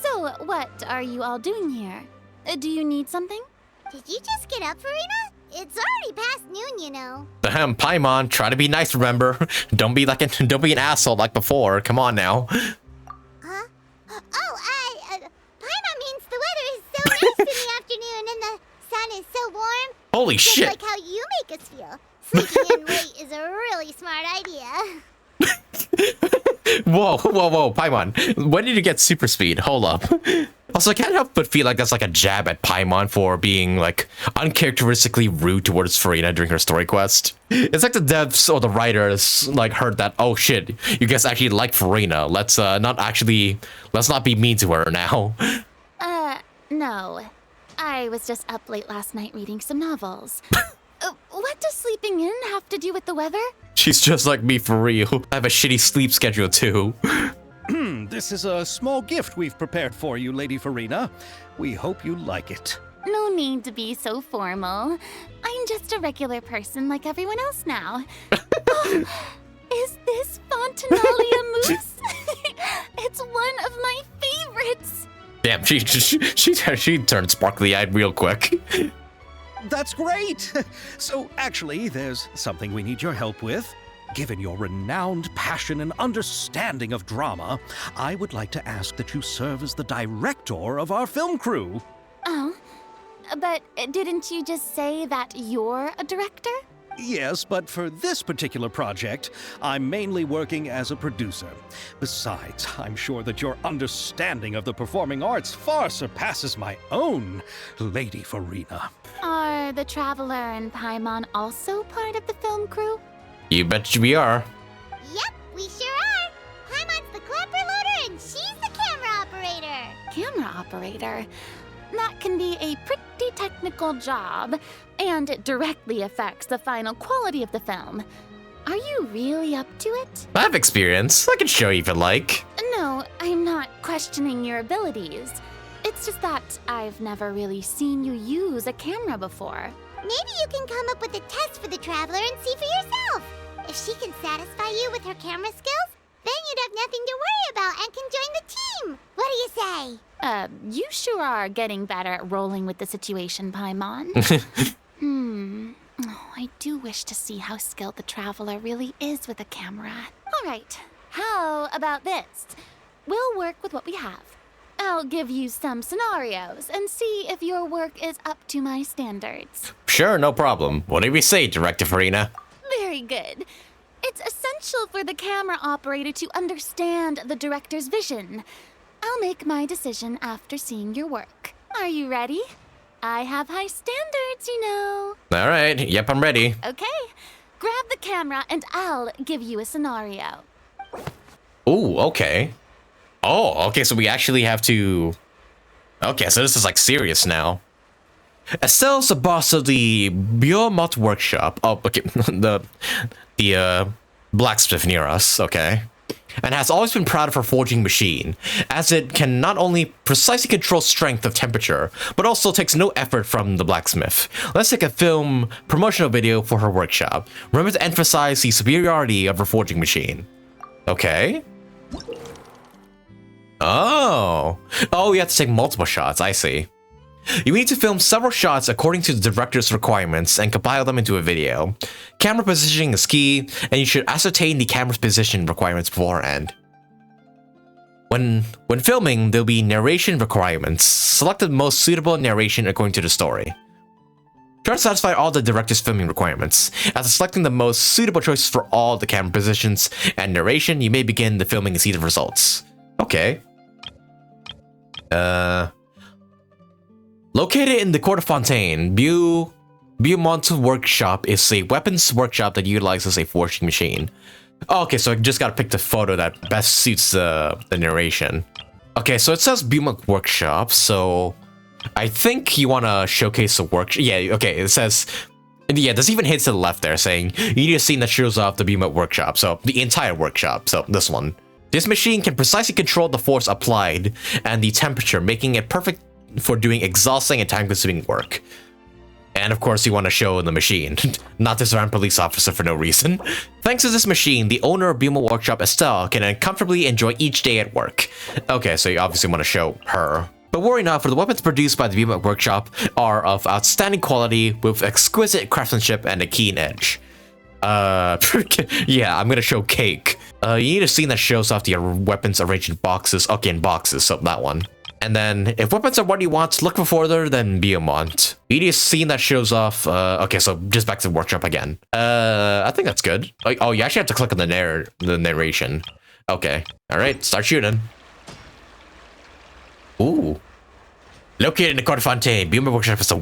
So, what are you all doing here? Do you need something? Did you just get up, Furina? It's already past noon, you know. Paimon, try to be nice, remember? Don't be an asshole like before. Come on now. Huh? Oh, Paimon means the weather is so nice in the afternoon and the sun is so warm. Holy Just shit. like how you make us feel. Sleeping in late is a really smart idea. Whoa, Paimon. When did you get super speed? Hold up. Also, I can't help but feel like that's like a jab at Paimon for being, like, uncharacteristically rude towards Furina during her story quest. It's like the devs or the writers, like, heard that, oh shit, you guys actually like Furina. Let's not be mean to her now. No. I was just up late last night reading some novels. What does sleeping in have to do with the weather? She's just like me for real. I have a shitty sleep schedule too. This is a small gift we've prepared for you, Lady Furina. We hope you like it. No need to be so formal. I'm just a regular person like everyone else now. Oh, is this Fontainalia mousse? It's one of my favorites. Damn, she turned sparkly-eyed real quick. That's great! So, actually, there's something we need your help with. Given your renowned passion and understanding of drama, I would like to ask that you serve as the director of our film crew. Oh, but didn't you just say that you're a director? Yes, but for this particular project, I'm mainly working as a producer. Besides, I'm sure that your understanding of the performing arts far surpasses my own, Lady Furina. Are the Traveler and Paimon also part of the film crew? You bet we are. Yep, we sure are. Paimon's the clapper loader and she's the camera operator. Camera operator? That can be a pretty technical job, and it directly affects the final quality of the film. Are you really up to it? I have experience. I can show you if you like. No, I'm not questioning your abilities. It's just that I've never really seen you use a camera before. Maybe you can come up with a test for the Traveler and see for yourself. If she can satisfy you with her camera skills, then you'd have nothing to worry about and can join the team. What do you say? You sure are getting better at rolling with the situation, Paimon. Oh, I do wish to see how skilled the Traveler really is with a camera. All right, how about this? We'll work with what we have. I'll give you some scenarios and see if your work is up to my standards. Sure, no problem. Whatever you say, Director Furina. Very good. It's essential for the camera operator to understand the director's vision. I'll make my decision after seeing your work. Are you ready? I have high standards, you know. All right, yep, I'm ready. Okay, grab the camera and I'll give you a scenario. Ooh, okay. Oh, okay, so we actually have to... Okay, so this is like serious now. Estelle's the boss of the Biomot workshop. Oh, okay, the blacksmith near us, okay. And has always been proud of her forging machine, as it can not only precisely control strength of temperature, but also takes no effort from the blacksmith. Let's take a film promotional video for her workshop. Remember to emphasize the superiority of her forging machine. Okay. Oh, you have to take multiple shots, I see. You need to film several shots according to the director's requirements and compile them into a video. Camera positioning is key, and you should ascertain the camera's position requirements beforehand. When filming, there'll be narration requirements. Select the most suitable narration according to the story. Try to satisfy all the director's filming requirements. After selecting the most suitable choices for all the camera positions and narration, you may begin the filming and see the results. Okay. Located in the court of Fontaine, Beaumont's workshop is a weapons workshop that utilizes a forging machine. Oh, okay, so I just gotta pick the photo that best suits the narration. Okay, so it says Beaumont workshop, so I think you wanna showcase the workshop. Yeah, okay, it says... Yeah, there's even hints to the left there saying you need a scene that shows off the Beaumont workshop, so the entire workshop, so this one. This machine can precisely control the force applied and the temperature, making it perfect for doing exhausting and time-consuming work. And of course, you want to show the machine, not this random police officer for no reason. Thanks to this machine, the owner of Beaumont Workshop, Estelle, can comfortably enjoy each day at work. Okay, so you obviously want to show her. But worry not, for the weapons produced by the Beaumont Workshop are of outstanding quality with exquisite craftsmanship and a keen edge. Yeah, I'm gonna show cake. You need a scene that shows off the weapons arranged in boxes. Okay, in boxes, so that one. And then, if weapons are what you want, look no further than Beaumont. You need a scene that shows off, okay, so just back to the workshop again. I think that's good. Like, oh, you actually have to click on the narration. Okay, alright, start shooting. Ooh. Located in the Court of Fontaine, Beaumont Workshop is a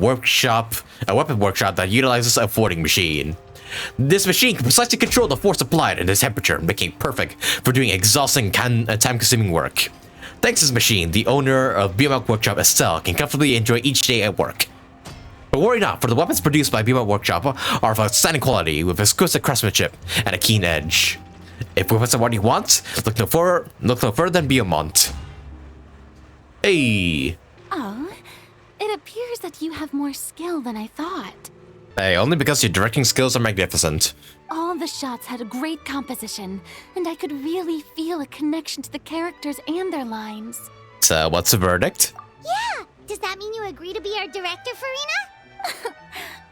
weapon workshop that utilizes a forging machine. This machine can precisely control the force applied and the temperature, making it perfect for doing exhausting and time-consuming work. Thanks to this machine, the owner of Beaumont Workshop, Estelle, can comfortably enjoy each day at work. But worry not, for the weapons produced by Beaumont Workshop are of outstanding quality, with exquisite craftsmanship and a keen edge. If weapons are what you want, look no further than Beaumont. Hey! Oh, it appears that you have more skill than I thought. Hey, only because your directing skills are magnificent. All the shots had a great composition, and I could really feel a connection to the characters and their lines. So, what's the verdict? Yeah! Does that mean you agree to be our director, Furina?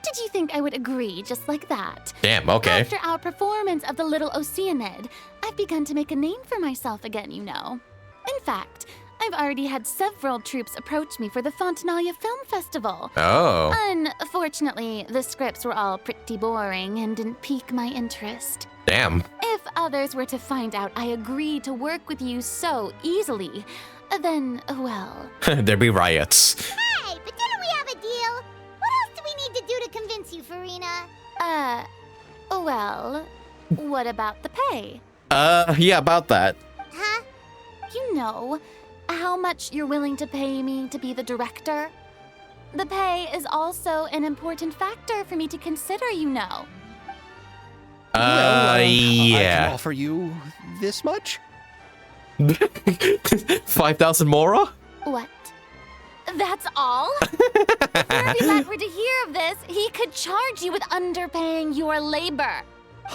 Did you think I would agree just like that? Damn, okay. After our performance of the Little Oceanid, I've begun to make a name for myself again, you know. In fact, I've already had several troops approach me for the Fontanalia Film Festival. Oh. Unfortunately, the scripts were all pretty boring and didn't pique my interest. Damn. If others were to find out I agreed to work with you so easily, then, well... There'd be riots. Hey, but didn't we have a deal? What else do we need to do to convince you, Furina? Well, what about the pay? Yeah, about that. Huh? You know, how much you're willing to pay me to be the director? The pay is also an important factor for me to consider, you know. Yeah. I can offer you this much? 5,000 mora? What? That's all? If Neuvillette were to hear of this, he could charge you with underpaying your labor.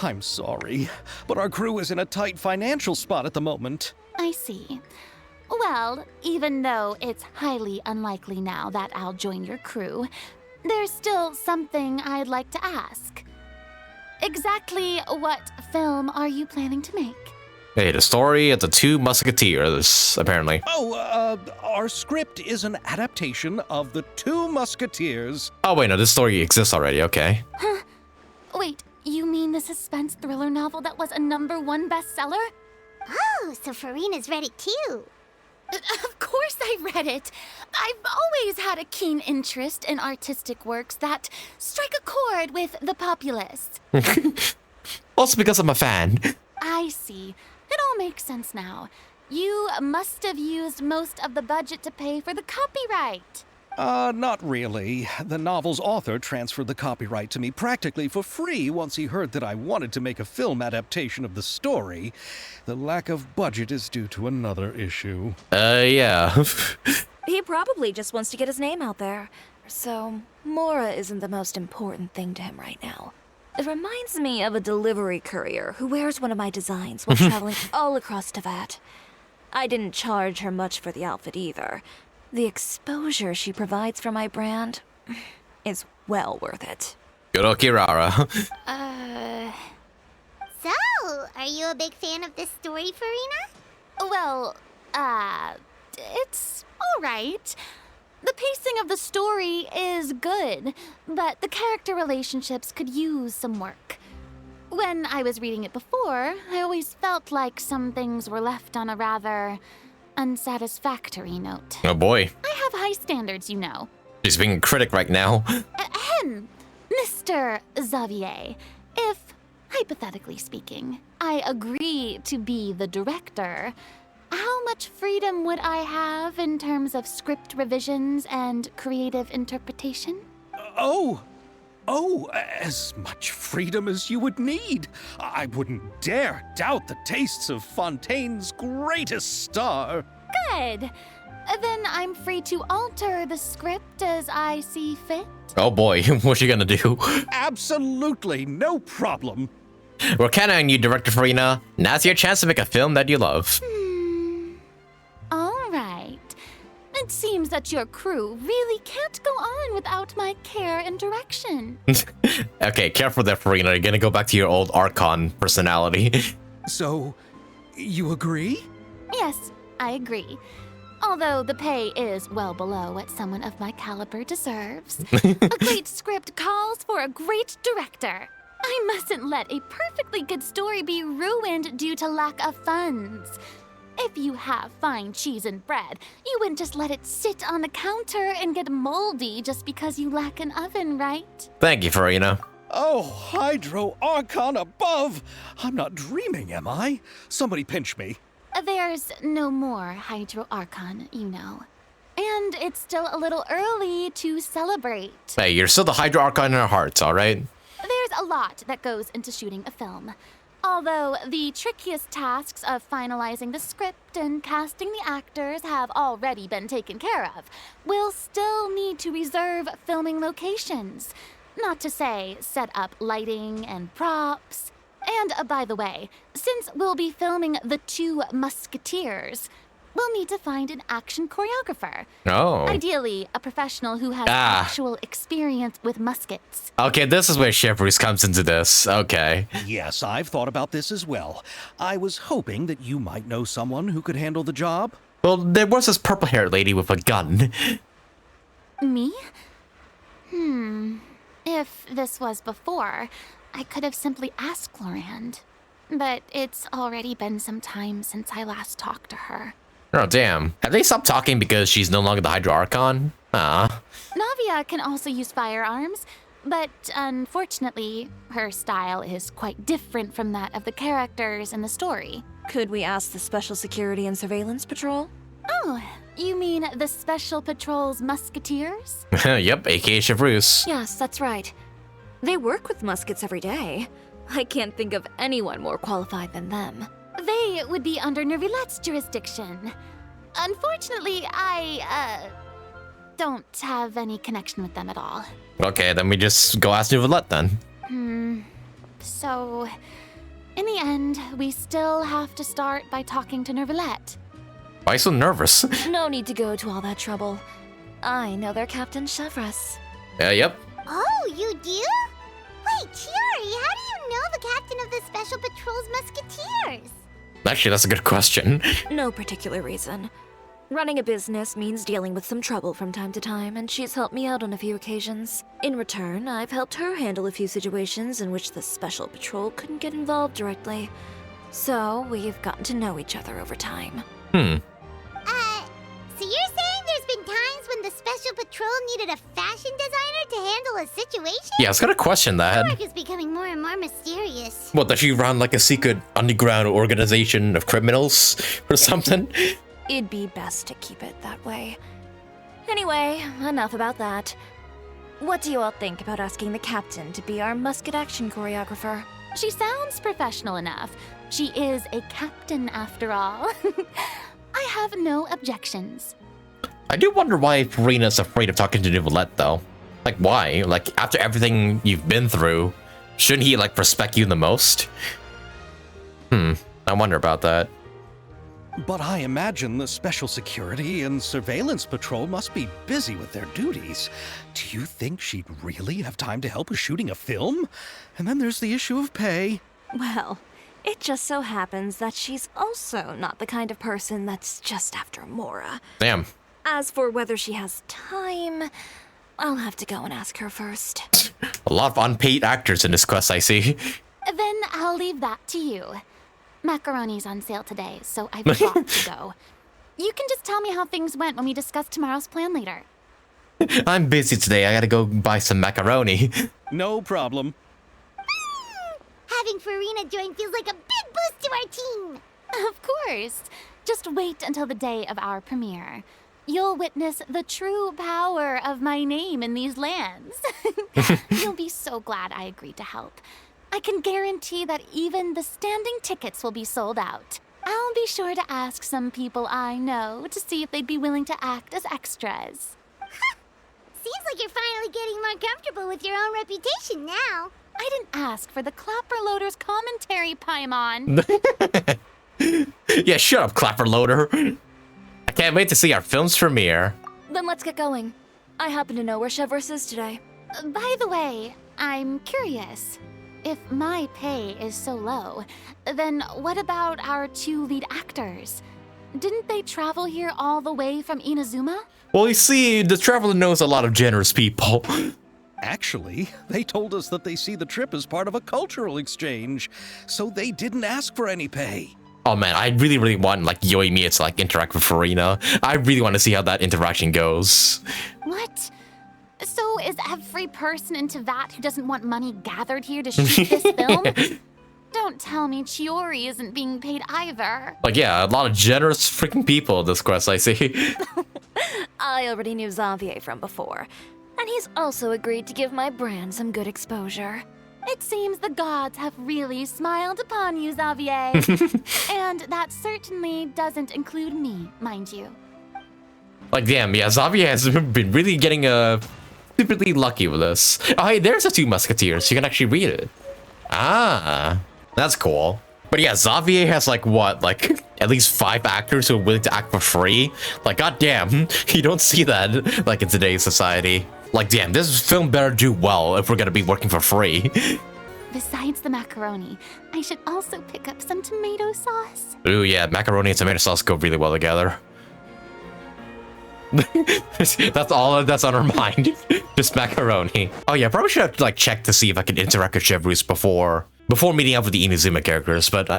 I'm sorry, but our crew is in a tight financial spot at the moment. I see. Well, even though it's highly unlikely now that I'll join your crew, there's still something I'd like to ask. Exactly what film are you planning to make? Hey, the story of the two musketeers, apparently. Our script is an adaptation of The Two Musketeers. Oh, wait, no, this story exists already, okay. Huh? Wait, you mean the suspense thriller novel that was a #1 bestseller? Oh, so Furina's read it too. Of course I read it. I've always had a keen interest in artistic works that strike a chord with the populace. Also because I'm a fan. I see. It all makes sense now. You must have used most of the budget to pay for the copyright. Not really. The novel's author transferred the copyright to me practically for free once he heard that I wanted to make a film adaptation of the story. The lack of budget is due to another issue. Yeah. He probably just wants to get his name out there. So, Mora isn't the most important thing to him right now. It reminds me of a delivery courier who wears one of my designs while traveling all across Neuvillette. I didn't charge her much for the outfit either. The exposure she provides for my brand is well worth it. Good old Kirara. So, are you a big fan of this story, Furina? Well, it's alright. The pacing of the story is good, but the character relationships could use some work. When I was reading it before, I always felt like some things were left on a rather unsatisfactory note. Oh boy. I have high standards, you know. She's being a critic right now. Mr. Xavier, if, hypothetically speaking, I agree to be the director, how much freedom would I have in terms of script revisions and creative interpretation? As much freedom as you would need. I wouldn't dare doubt the tastes of Fontaine's greatest star. Good. Then I'm free to alter the script as I see fit. Oh boy, what's she gonna do? Absolutely, no problem. We're counting on you, Director Furina. Now's your chance to make a film that you love. All right. It seems that your crew really can't go on without my care and direction. Okay, careful there, Furina. You're gonna go back to your old Archon personality. So, you agree? Yes, I agree. Although the pay is well below what someone of my caliber deserves. A great script calls for a great director. I mustn't let a perfectly good story be ruined due to lack of funds. If you have fine cheese and bread, you wouldn't just let it sit on the counter and get moldy just because you lack an oven, right? Thank you, Furina. Oh, Hydro Archon above! I'm not dreaming, am I? Somebody pinch me. There's no more Hydro Archon, you know. And it's still a little early to celebrate. Hey, you're still the Hydro Archon in our hearts, alright? There's a lot that goes into shooting a film. Although the trickiest tasks of finalizing the script and casting the actors have already been taken care of, we'll still need to reserve filming locations. Not to say set up lighting and props. And by the way, since we'll be filming The Two Musketeers, we'll need to find an action choreographer. Oh. Ideally, a professional who has actual experience with muskets. Okay, this is where chevreuse comes into this. Okay. Yes, I've thought about this as well. I was hoping that you might know someone who could handle the job. Well, there was this purple-haired lady with a gun. Me? If this was before, I could have simply asked Glorand. But it's already been some time since I last talked to her. Oh, damn. Have they stopped talking because she's no longer the Hydro Archon? Navia can also use firearms, but unfortunately, her style is quite different from that of the characters in the story. Could we ask the Special Security and Surveillance Patrol? Oh, you mean the Special Patrol's Musketeers? Yep, aka chevreuse. Yes, that's right. They work with muskets every day. I can't think of anyone more qualified than them. They would be under Neuvillette's jurisdiction. Unfortunately, I, don't have any connection with them at all. Okay, then we just go ask Neuvillette then. So, in the end, we still have to start by talking to Neuvillette. Why so nervous? No need to go to all that trouble. I know their Captain Chevreuse. Yep. Oh, you do? Wait, Chiori, how do you know the captain of the Special Patrol's Musketeers? Actually, that's a good question. No particular reason. Running a business means dealing with some trouble from time to time, and she's helped me out on a few occasions. In return, I've helped her handle a few situations in which the Special Patrol couldn't get involved directly. So, we've gotten to know each other over time. So you're saying there's been times when the Special Patrol needed a fashion designer to handle a situation? Yeah, I was gonna question that. Work is becoming more and more mysterious. What, does she run like a secret underground organization of criminals or something? It'd be best to keep it that way. Anyway, enough about that. What do you all think about asking the captain to be our musket action choreographer? She sounds professional enough. She is a captain after all. I have no objections. I do wonder why Furina's afraid of talking to Neuvillette, though. Like, why? Like, after everything you've been through, shouldn't he, like, respect you the most? I wonder about that. But I imagine the Special Security and Surveillance Patrol must be busy with their duties. Do you think she'd really have time to help with shooting a film? And then there's the issue of pay. Well, it just so happens that she's also not the kind of person that's just after Mora. Damn. As for whether she has time, I'll have to go and ask her first. A lot of unpaid actors in this quest, I see. Then I'll leave that to you. Macaroni's on sale today, so I've got to go. You can just tell me how things went when we discuss tomorrow's plan later. I'm busy today. I gotta go buy some macaroni. No problem. Having Furina join feels like a big boost to our team. Of course. Just wait until the day of our premiere. You'll witness the true power of my name in these lands. You'll be so glad I agreed to help. I can guarantee that even the standing tickets will be sold out. I'll be sure to ask some people I know to see if they'd be willing to act as extras. Seems like you're finally getting more comfortable with your own reputation now. I didn't ask for the Clapper Loader's commentary, Paimon. Yeah, shut up, Clapper Loader. I can't wait to see our film's premiere. Then let's get going. I happen to know where Chevreuse is today. By the way, I'm curious. If my pay is so low, then what about our two lead actors? Didn't they travel here all the way from Inazuma? Well, you see, the Traveler knows a lot of generous people. Actually, they told us that they see the trip as part of a cultural exchange, so they didn't ask for any pay. Oh man, I really want like Yoimiya to like interact with Furina. I really want to see how that interaction goes. What? So is every person in Tevat who doesn't want money gathered here to shoot this film? Don't tell me Chiori isn't being paid either. Like yeah, a lot of generous freaking people in this quest, I see. I already knew Xavier from before, and he's also agreed to give my brand some good exposure. It seems the gods have really smiled upon you, Xavier. And that certainly doesn't include me, mind you. Like damn, yeah, Xavier has been really getting stupidly lucky with this. Oh hey, there's the two musketeers. You can actually read it. Ah, that's cool. But yeah, Xavier has like what, like at least 5 actors who are willing to act for free. Like goddamn, you don't see that like in today's society. Like damn, this film better do well if we're gonna be working for free. Besides the macaroni, I should also pick up some tomato sauce. Ooh yeah, macaroni and tomato sauce go really well together. That's all that's on her mind. Just macaroni. Oh yeah, probably should have like checked to see if I could interact with Chevreuse before meeting up with the Inazuma characters, but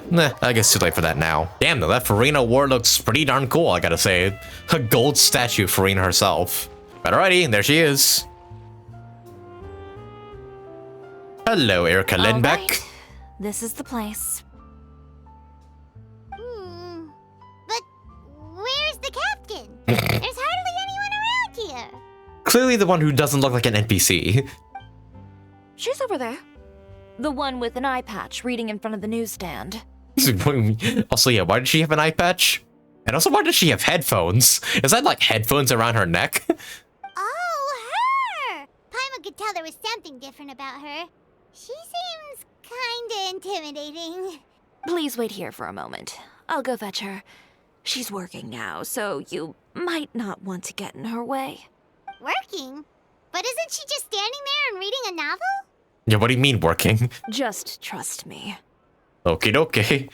I guess too late for that now. Damn though, that Furina award looks pretty darn cool, I gotta say. A gold statue of Furina herself. But alrighty, there she is. Hello, Erica Lindbeck. Right. This is the place. But where's the captain? There's hardly anyone around here. Clearly the one who doesn't look like an NPC. She's over there. The one with an eye patch reading in front of the newsstand. Also, yeah, why did she have an eye patch? And also, why does she have headphones? Is that like headphones around her neck? Oh, her! Paimon could tell there was something different about her. She seems kinda intimidating. Please wait here for a moment. I'll go fetch her. She's working now, so you might not want to get in her way. Working? But isn't she just standing there and reading a novel? Yeah, what do you mean working? Just trust me. Okie dokie.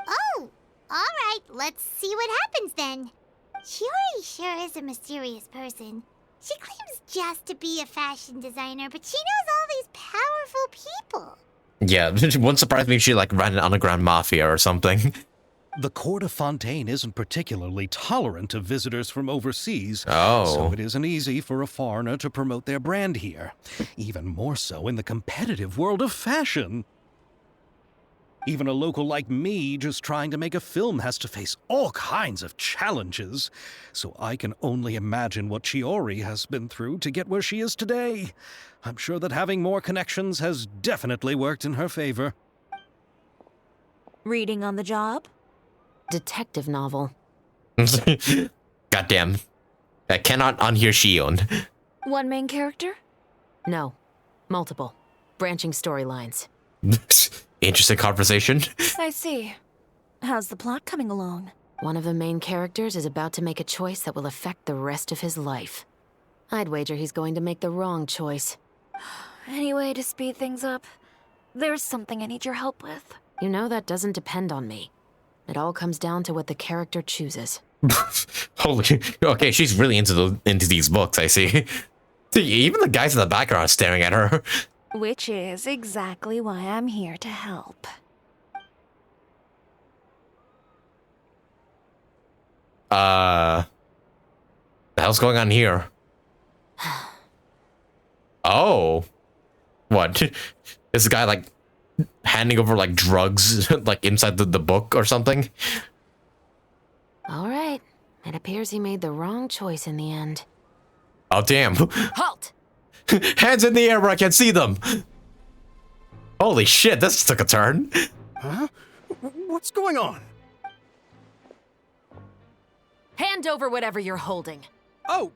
Oh, alright, let's see what happens then. Chiori sure is a mysterious person. She claims just to be a fashion designer, but she knows all these powerful people. Yeah, it wouldn't surprise me if she like ran an underground mafia or something. The court of Fontaine isn't particularly tolerant of visitors from overseas, Oh. so it isn't easy for a foreigner to promote their brand here. Even more so in the competitive world of fashion. Even a local like me just trying to make a film has to face all kinds of challenges. So I can only imagine what Chiori has been through to get where she is today. I'm sure that having more connections has definitely worked in her favor. Reading on the job? Detective novel. Goddamn. I cannot unhear Shion. One main character? No. Multiple. Branching storylines. Interesting conversation. I see. How's the plot coming along? One of the main characters is about to make a choice that will affect the rest of his life. I'd wager he's going to make the wrong choice. Any way to speed things up? There's something I need your help with. You know that doesn't depend on me. It all comes down to what the character chooses. Holy. Okay, she's really into these books, I see. Even the guys in the background are staring at her. Which is exactly why I'm here to help. The hell's going on here? Oh. What? Is the guy like handing over like drugs like inside the book or something? All right. It appears he made the wrong choice in the end. Oh, damn. Halt! Hands in the air where I can see them. Holy shit, this took a turn. Huh? What's going on? Hand over whatever you're holding. Oh,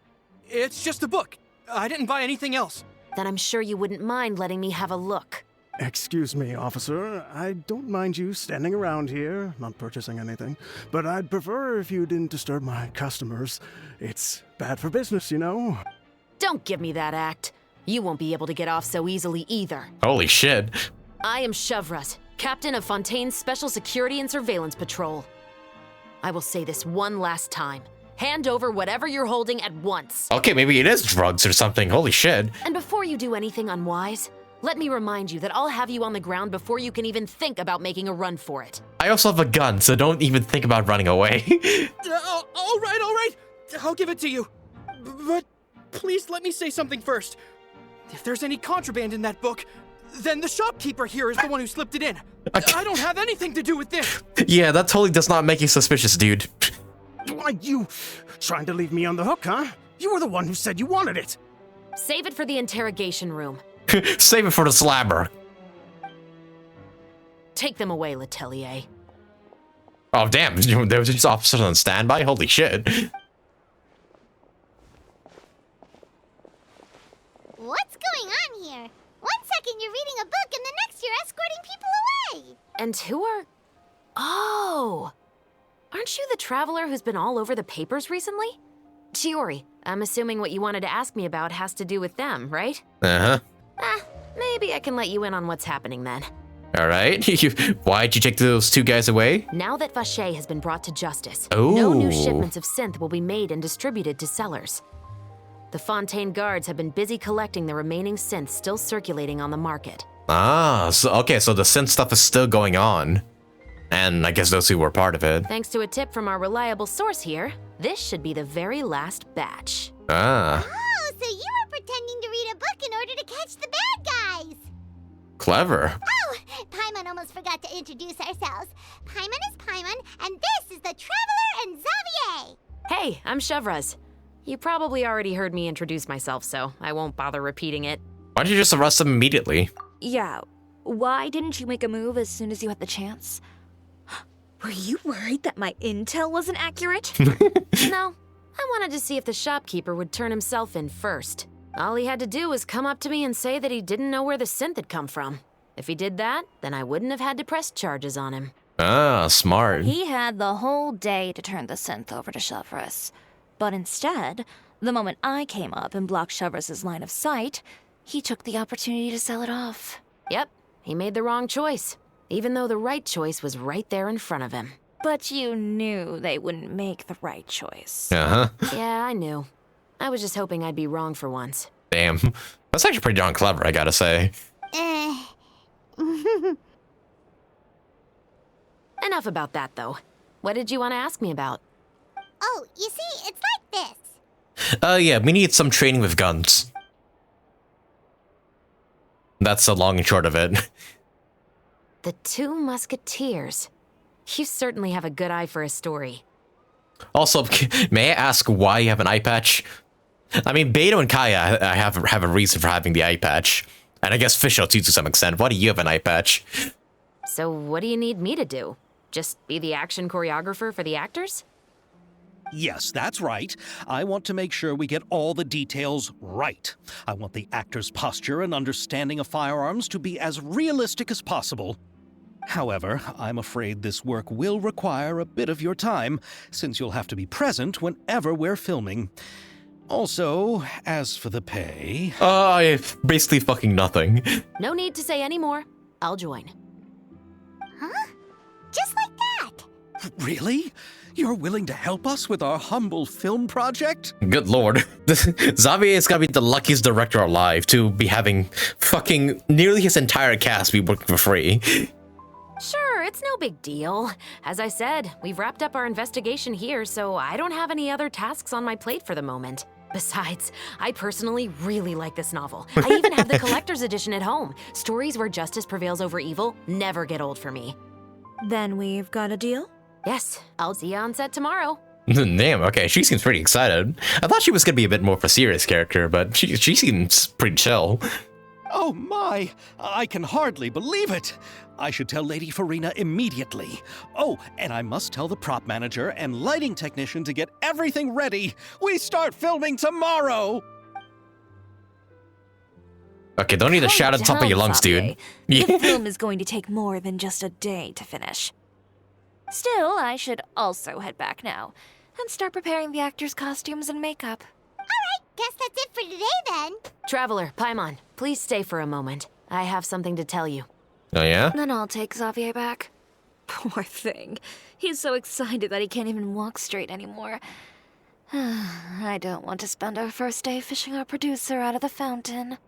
it's just a book. I didn't buy anything else. Then I'm sure you wouldn't mind letting me have a look. Excuse me, officer. I don't mind you standing around here, not purchasing anything, but I'd prefer if you didn't disturb my customers. It's bad for business, you know? Don't give me that act. You won't be able to get off so easily either. Holy shit. I am Chevreuse, captain of Fontaine's Special Security and Surveillance Patrol. I will say this one last time. Hand over whatever you're holding at once. Okay, maybe it is drugs or something. Holy shit. And before you do anything unwise, let me remind you that I'll have you on the ground before you can even think about making a run for it. I also have a gun, so don't even think about running away. All right. I'll give it to you. But please let me say something first. If there's any contraband in that book, then the shopkeeper here is the one who slipped it in. I don't have anything to do with this. Yeah, that totally does not make you suspicious, dude. Why, you trying to leave me on the hook, huh? You were the one who said you wanted it. Save it for the interrogation room. Save it for the slabber. Take them away, Letelier. Oh, damn. There was just officers on standby? Holy shit. What's going on here? One second you're reading a book and the next you're escorting people away. And who are... Oh! Aren't you the traveler who's been all over the papers recently? Chiori, I'm assuming what you wanted to ask me about has to do with them, right? Uh-huh. Maybe I can let you in on what's happening then. All right. Why'd you take those two guys away? Now that Vacher has been brought to justice, Ooh. no new shipments of synth will be made and distributed to sellers. The Fontaine guards have been busy collecting the remaining synths still circulating on the market. Ah, so okay, so the synth stuff is still going on. And I guess those two were part of it. Thanks to a tip from our reliable source here, this should be the very last batch. Ah. Oh, so you were pretending to read a book in order to catch the bad guys. Clever. Oh, Paimon almost forgot to introduce ourselves. Paimon is Paimon, and this is the Traveler and Xavier. Hey, I'm Chevreuse. You probably already heard me introduce myself, so I won't bother repeating it. Why don't you just arrest them immediately? Yeah, why didn't you make a move as soon as you had the chance? Were you worried that my intel wasn't accurate? No, I wanted to see if the shopkeeper would turn himself in first. All he had to do was come up to me and say that he didn't know where the synth had come from. If he did that, then I wouldn't have had to press charges on him. Ah, smart. He had the whole day to turn the synth over to Chevreuse. But instead, the moment I came up and blocked Chevreuse's line of sight, he took the opportunity to sell it off. Yep, he made the wrong choice, even though the right choice was right there in front of him. But you knew they wouldn't make the right choice. Uh-huh. Yeah, I knew. I was just hoping I'd be wrong for once. Damn. That's actually pretty darn clever, I gotta say. Enough about that, though. What did you want to ask me about? Oh, you see, it's like this. Yeah, we need some training with guns. That's the long and short of it. The Two Musketeers. You certainly have a good eye for a story. Also, may I ask why you have an eye patch? I mean, Beto and Kaya have a reason for having the eye patch. And I guess Fisho too to some extent. Why do you have an eye patch? So what do you need me to do? Just be the action choreographer for the actors? Yes, that's right. I want to make sure we get all the details right. I want the actor's posture and understanding of firearms to be as realistic as possible. However, I'm afraid this work will require a bit of your time, since you'll have to be present whenever we're filming. Also, as for the pay... basically fucking nothing. No need to say any more. I'll join. Huh? Just like that? Really? You're willing to help us with our humble film project? Good lord. Xavier is gonna be the luckiest director alive to be having fucking nearly his entire cast be working for free. Sure, it's no big deal. As I said, we've wrapped up our investigation here, so I don't have any other tasks on my plate for the moment. Besides, I personally really like this novel. I even have the collector's edition at home. Stories where justice prevails over evil never get old for me. Then we've got a deal? Yes, I'll see you on set tomorrow. Damn, okay, she seems pretty excited. I thought she was gonna be a bit more of a serious character, but she seems pretty chill. Oh my! I can hardly believe it! I should tell Lady Furina immediately. Oh, and I must tell the prop manager and lighting technician to get everything ready. We start filming tomorrow! Okay, don't need to shout at the top of your lungs, dude. The film is going to take more than just a day to finish. Still, I should also head back now and start preparing the actors' costumes and makeup. Alright, guess that's it for today then. Traveler, Paimon, please stay for a moment. I have something to tell you. Oh yeah? Then I'll take Xavier back. Poor thing. He's so excited that he can't even walk straight anymore. I don't want to spend our first day fishing our producer out of the fountain.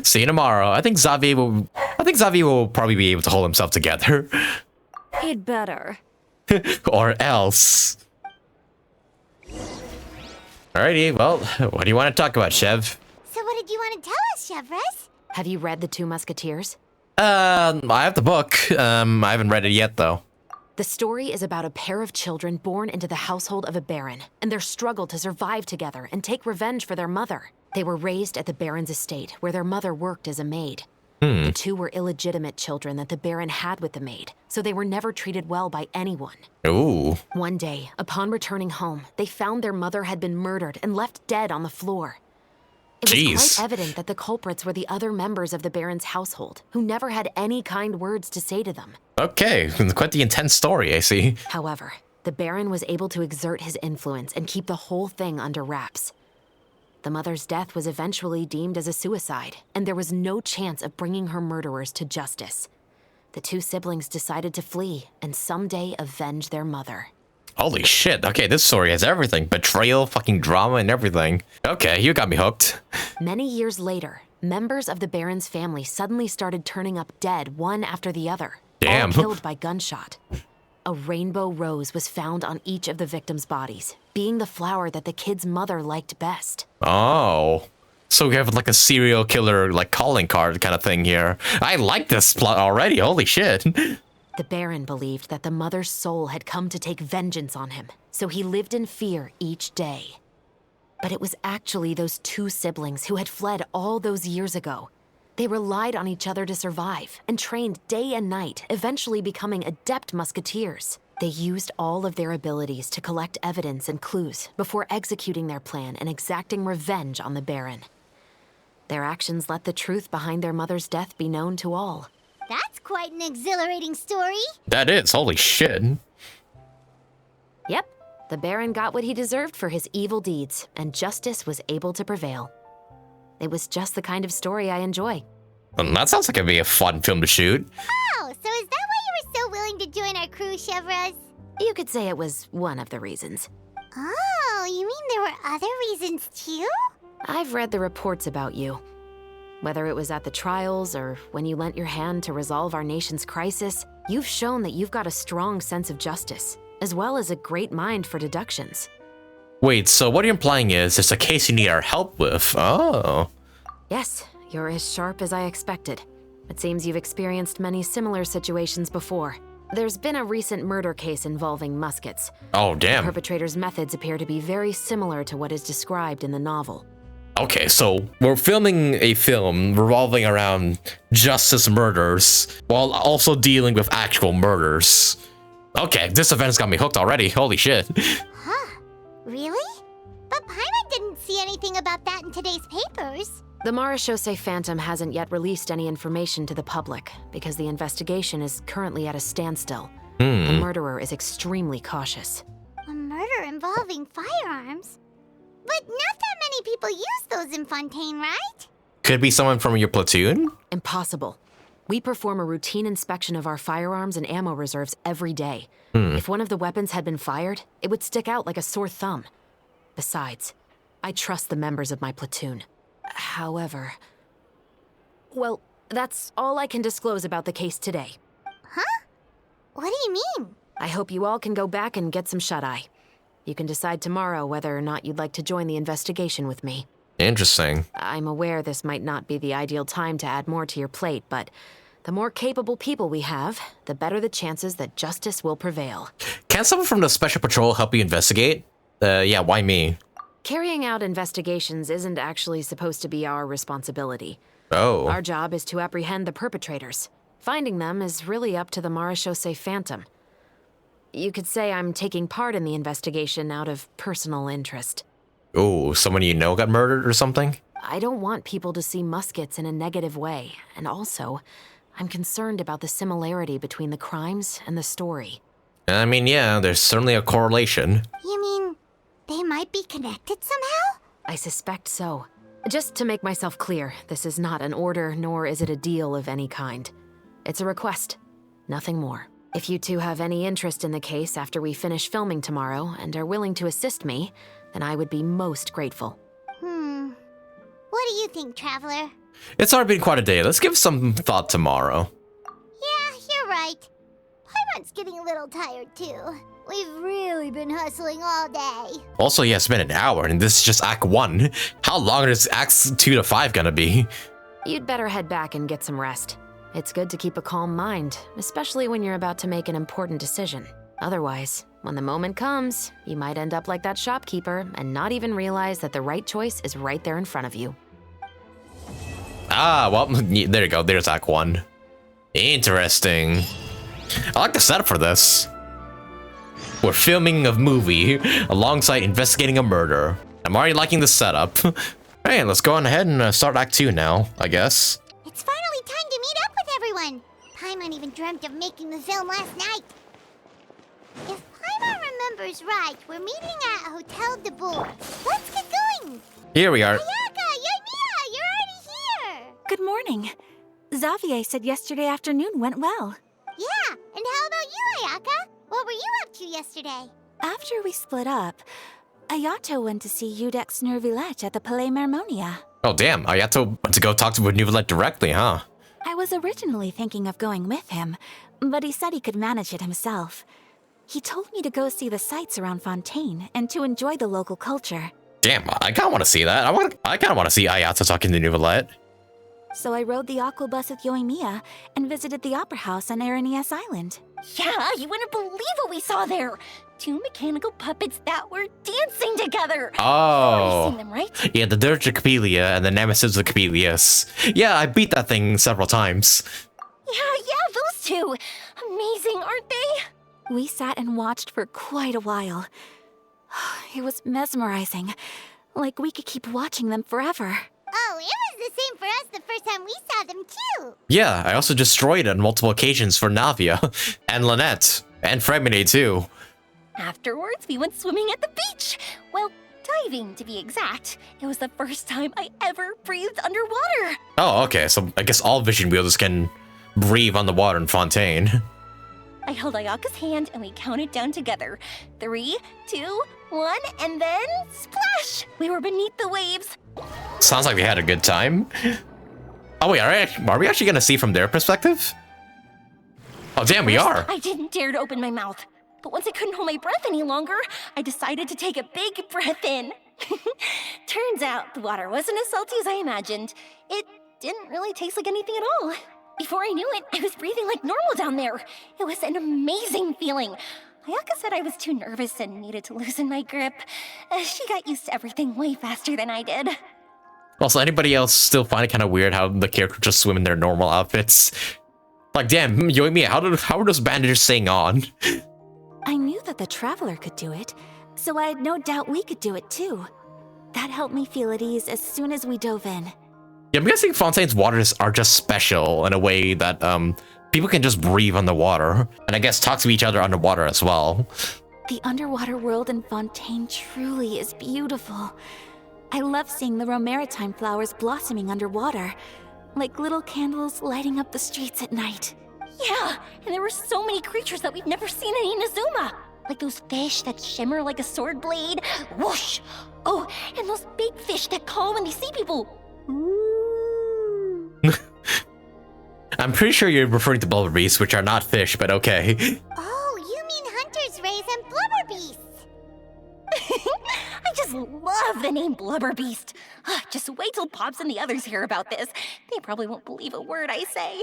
See you tomorrow. I think Xavier will probably be able to hold himself together. He'd better. Or else. Alrighty, well, what do you want to talk about, Chev? So what did you want to tell us, Chevreuse? Have you read The Two Musketeers? I have the book. I haven't read it yet, though. The story is about a pair of children born into the household of a baron, and their struggle to survive together and take revenge for their mother. They were raised at the baron's estate, where their mother worked as a maid. The two were illegitimate children that the baron had with the maid, so they were never treated well by anyone. Ooh. One day, upon returning home, they found their mother had been murdered and left dead on the floor. It was quite evident that the culprits were the other members of the baron's household, who never had any kind words to say to them. Okay, quite the intense story, I see. However, the baron was able to exert his influence and keep the whole thing under wraps. The mother's death was eventually deemed as a suicide, and there was no chance of bringing her murderers to justice. The two siblings decided to flee and someday avenge their mother. Holy shit, okay, this story has everything. Betrayal, fucking drama, and everything. Okay, you got me hooked. Many years later, members of the baron's family suddenly started turning up dead one after the other. Damn. All killed by gunshot. A rainbow rose was found on each of the victims' bodies, being the flower that the kid's mother liked best. Oh. So we have like a serial killer, like calling card kind of thing here. I like this plot already, holy shit. The baron believed that the mother's soul had come to take vengeance on him, so he lived in fear each day. But it was actually those two siblings who had fled all those years ago. They relied on each other to survive and trained day and night, eventually becoming adept musketeers. They used all of their abilities to collect evidence and clues before executing their plan and exacting revenge on the baron. Their actions let the truth behind their mother's death be known to all. That's quite an exhilarating story. That is, holy shit. Yep, the Baron got what he deserved for his evil deeds, and justice was able to prevail. It was just the kind of story I enjoy. Well, that sounds like it'd be a fun film to shoot. Oh, so is that why you were so willing to join our crew, chevreuse? You could say it was one of the reasons. Oh, you mean there were other reasons too? I've read the reports about you. Whether it was at the trials or when you lent your hand to resolve our nation's crisis, you've shown that you've got a strong sense of justice, as well as a great mind for deductions. Wait, so what you're implying is there's a case you need our help with? Oh. Yes, you're as sharp as I expected. It seems you've experienced many similar situations before. There's been a recent murder case involving muskets. Oh, damn. The perpetrator's methods appear to be very similar to what is described in the novel. Okay, so we're filming a film revolving around justice murders while also dealing with actual murders. Okay, this event's got me hooked already. Holy shit. Huh? Really? But Paimon didn't see anything about that in today's papers. The Marechaussee Phantom hasn't yet released any information to the public because the investigation is currently at a standstill. The murderer is extremely cautious. A murder involving firearms? But not that many people use those in Fontaine, right? Could be someone from your platoon? Impossible. We perform a routine inspection of our firearms and ammo reserves every day. If one of the weapons had been fired, it would stick out like a sore thumb. Besides, I trust the members of my platoon. However... Well, that's all I can disclose about the case today. Huh? What do you mean? I hope you all can go back and get some shut-eye. You can decide tomorrow whether or not you'd like to join the investigation with me. Interesting. I'm aware this might not be the ideal time to add more to your plate, but the more capable people we have, the better the chances that justice will prevail. Can someone from the Special Patrol help you investigate? Yeah, why me? Carrying out investigations isn't actually supposed to be our responsibility. Oh. Our job is to apprehend the perpetrators. Finding them is really up to the Marechaussee Phantom. You could say I'm taking part in the investigation out of personal interest. Oh, someone you know got murdered or something? I don't want people to see muskets in a negative way, and also, I'm concerned about the similarity between the crimes and the story. I mean, yeah, there's certainly a correlation. You mean they might be connected somehow? I suspect so. Just to make myself clear, this is not an order, nor is it a deal of any kind. It's a request, nothing more. If you two have any interest in the case after we finish filming tomorrow and are willing to assist me, then I would be most grateful. What do you think, Traveler? It's already been quite a day. Let's give some thought tomorrow. Yeah, you're right. Paimon's getting a little tired too. We've really been hustling all day. Also, yeah, it's been an hour and this is just Act 1. How long is Acts 2 to 5 gonna be? You'd better head back and get some rest. It's good to keep a calm mind, especially when you're about to make an important decision. Otherwise, when the moment comes, you might end up like that shopkeeper and not even realize that the right choice is right there in front of you. Ah, well, there you go. There's Act 1. Interesting. I like the setup for this. We're filming a movie alongside investigating a murder. I'm already liking the setup. Hey, let's go on ahead and start Act 2 now, I guess. It's finally time to meet up with everyone. Paimon even dreamt of making the film last night. If Paimon remembers right, we're meeting at Hotel de Bourg. Let's get going. Here we are. Ayaka, Yoimiya, you're already here. Good morning. Xavier said yesterday afternoon went well. Yeah, and how about you, Ayaka? What were you up to yesterday? After we split up, Ayato went to see Udex Neuvillette at the Palais Mermonia. Oh, damn. I had to go talk to Neuvillette directly, huh? I was originally thinking of going with him, but he said he could manage it himself. He told me to go see the sights around Fontaine and to enjoy the local culture. Damn, I kind of want to see that. I kind of want to see Ayato talking to Neuvillette. So I rode the aqua bus with Yoimiya and visited the opera house on Aranias Island. Yeah, you wouldn't believe what we saw there. 2 mechanical puppets that were dancing together. Oh. You've seen them, right? Yeah, the Dirge of Capelia and the Nemesis of Capelius. Yeah, I beat that thing several times. Yeah, those two. Amazing, aren't they? We sat and watched for quite a while. It was mesmerizing. Like we could keep watching them forever. Oh, it was the same for us the first time we saw them, too. Yeah, I also destroyed it on multiple occasions for Navia, and Lynette, and Fremine too. Afterwards, we went swimming at the beach. Well, diving, to be exact. It was the first time I ever breathed underwater. Oh, okay, so I guess all vision wielders can breathe on the water in Fontaine. I held Ayaka's hand and we counted down together. 3, 2, 1, and then splash! We were beneath the waves. Sounds like we had a good time. Oh wait, are we actually gonna see from their perspective? Oh damn, we are. I didn't dare to open my mouth. But once I couldn't hold my breath any longer, I decided to take a big breath in. Turns out the water wasn't as salty as I imagined. It didn't really taste like anything at all. Before I knew it, I was breathing like normal down there. It was an amazing feeling. Ayaka said I was too nervous and needed to loosen my grip. She got used to everything way faster than I did. Also, anybody else still find it kind of weird how the characters just swim in their normal outfits? Like, damn, Yoimiya, how are those bandages staying on? I knew that the Traveler could do it, so I had no doubt we could do it too. That helped me feel at ease as soon as we dove in. Yeah, I'm guessing Fontaine's waters are just special in a way that people can just breathe on the water, and I guess talk to each other underwater as well. The underwater world in Fontaine truly is beautiful. I love seeing the romaritime flowers blossoming underwater, like little candles lighting up the streets at night. Yeah, and there were so many creatures that we've never seen in Inazuma. Like those fish that shimmer like a sword blade. Whoosh! Oh, and those big fish that call when they see people. I'm pretty sure you're referring to blubber beasts, which are not fish, but okay. Oh, you mean hunters, rays, and blubber beasts. I just love the name Blubber Beast. Just wait till Pops and the others hear about this. They probably won't believe a word I say.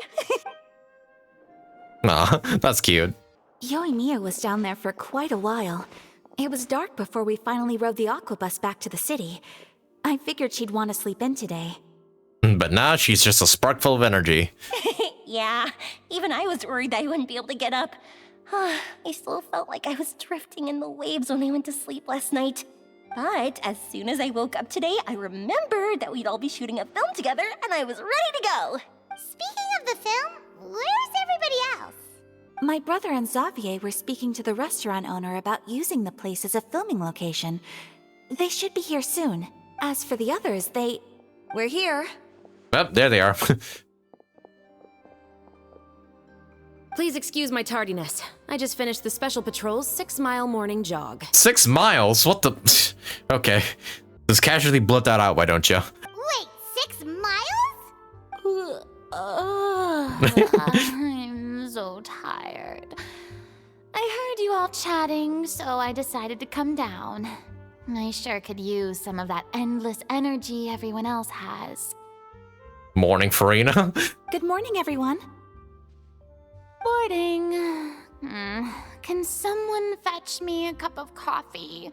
Aw, that's cute. Yoimiya was down there for quite a while. It was dark before we finally rode the aquabus back to the city. I figured she'd want to sleep in today. But now she's just a spark full of energy. Yeah, even I was worried that I wouldn't be able to get up. I still felt like I was drifting in the waves when I went to sleep last night. But as soon as I woke up today, I remembered that we'd all be shooting a film together, and I was ready to go. Speaking of the film, where's everybody else? My brother and Xavier were speaking to the restaurant owner about using the place as a filming location. They should be here soon. As for the others, We're here. Well, there they are. Please excuse my tardiness. I just finished the Special Patrol's 6-mile morning jog. 6 miles? What the? Okay. Just casually blurt that out, why don't you? Wait, 6 miles? I'm so tired. I heard you all chatting, so I decided to come down. I sure could use some of that endless energy everyone else has. Morning, Furina. Good morning, everyone. Morning. Can someone fetch me a cup of coffee?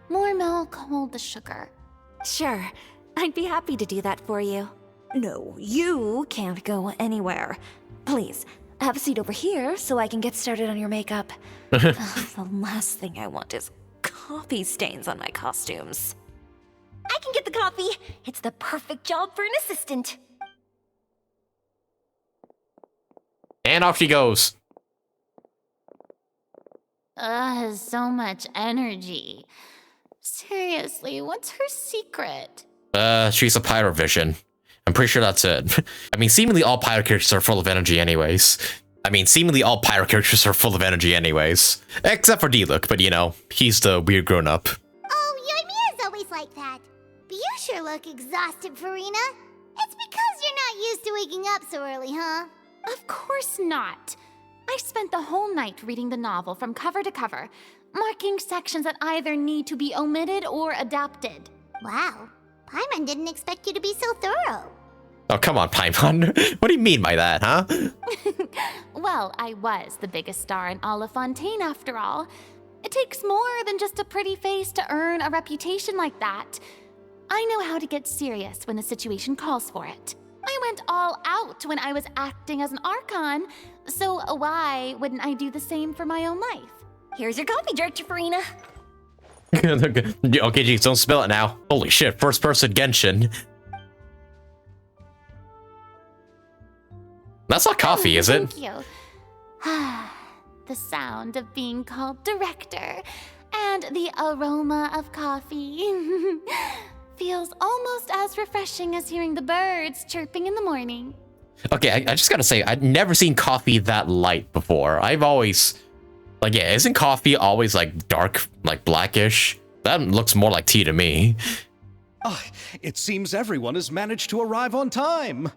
More milk, hold the sugar. Sure, I'd be happy to do that for you. No, you can't go anywhere. Please, have a seat over here so I can get started on your makeup. The last thing I want is coffee stains on my costumes. I can get the coffee. It's the perfect job for an assistant. And off she goes. So much energy. Seriously, what's her secret? She's a pyrovision. I'm pretty sure that's it. I mean, seemingly all pyro characters are full of energy anyways. Except for D-Look, but you know, he's the weird grown-up. Oh, Yoimiya's always like that. But you sure look exhausted, Furina. It's because you're not used to waking up so early, huh? Of course not. I spent the whole night reading the novel from cover to cover, marking sections that either need to be omitted or adapted. Wow, Paimon didn't expect you to be so thorough. Oh, come on, Paimon. What do you mean by that, huh? Well, I was the biggest star in all of Fontaine after all. It takes more than just a pretty face to earn a reputation like that. I know how to get serious when the situation calls for it. I went all out when I was acting as an Archon, so why wouldn't I do the same for my own life? Here's your coffee, Director Furina. Okay, geez, don't spill it now. Holy shit, first person Genshin. That's not coffee, is it? Thank you. The sound of being called director and the aroma of coffee feels almost as refreshing as hearing the birds chirping in the morning. Okay, I just gotta say, I've never seen coffee that light before. I've always, like, yeah, isn't coffee always like dark, like blackish? That looks more like tea to me. It seems everyone has managed to arrive on time.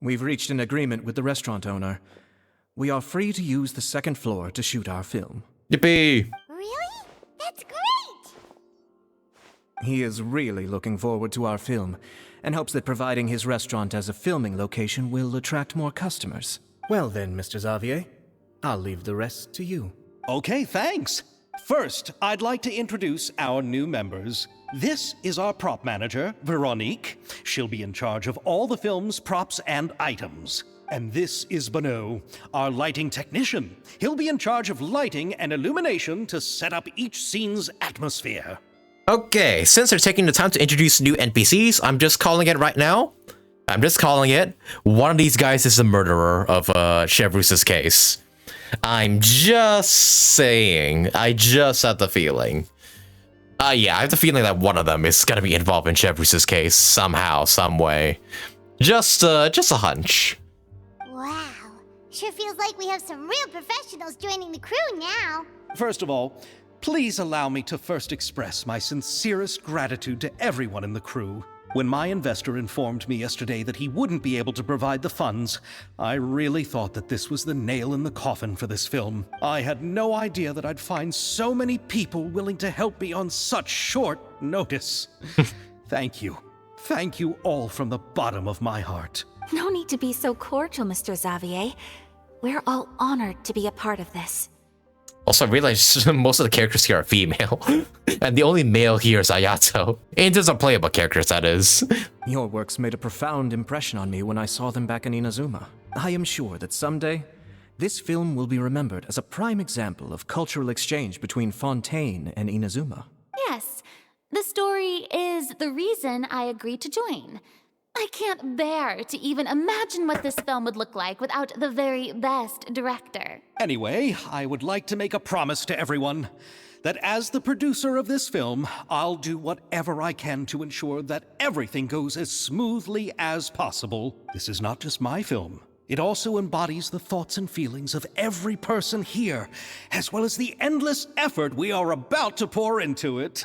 We've reached an agreement with the restaurant owner. We are free to use the second floor to shoot our film. Yippee! Really? That's great! He is really looking forward to our film, and hopes that providing his restaurant as a filming location will attract more customers. Well then, Mr. Xavier, I'll leave the rest to you. Okay, thanks. First, I'd like to introduce our new members. This is our prop manager, Veronique. She'll be in charge of all the film's props and items. And this is Bonneau, our lighting technician. He'll be in charge of lighting and illumination to set up each scene's atmosphere. Okay, since they're taking the time to introduce new NPCs, I'm just calling it right now. I'm just calling it. One of these guys is the murderer of Chevreuse's case. I'm just saying. I just had the feeling. Yeah, I have the feeling that one of them is gonna be involved in Chevreuse's case somehow, some way. Just a hunch. Wow. Sure feels like we have some real professionals joining the crew now. First of all, please allow me to first express my sincerest gratitude to everyone in the crew. When my investor informed me yesterday that he wouldn't be able to provide the funds, I really thought that this was the nail in the coffin for this film. I had no idea that I'd find so many people willing to help me on such short notice. Thank you. Thank you all from the bottom of my heart. No need to be so cordial, Mr. Xavier. We're all honored to be a part of this. Also, I realized most of the characters here are female. And the only male here is Ayato. In terms of playable characters, that is. Your works made a profound impression on me when I saw them back in Inazuma. I am sure that someday, this film will be remembered as a prime example of cultural exchange between Fontaine and Inazuma. Yes, the story is the reason I agreed to join. I can't bear to even imagine what this film would look like without the very best director. Anyway, I would like to make a promise to everyone that as the producer of this film, I'll do whatever I can to ensure that everything goes as smoothly as possible. This is not just my film. It also embodies the thoughts and feelings of every person here, as well as the endless effort we are about to pour into it.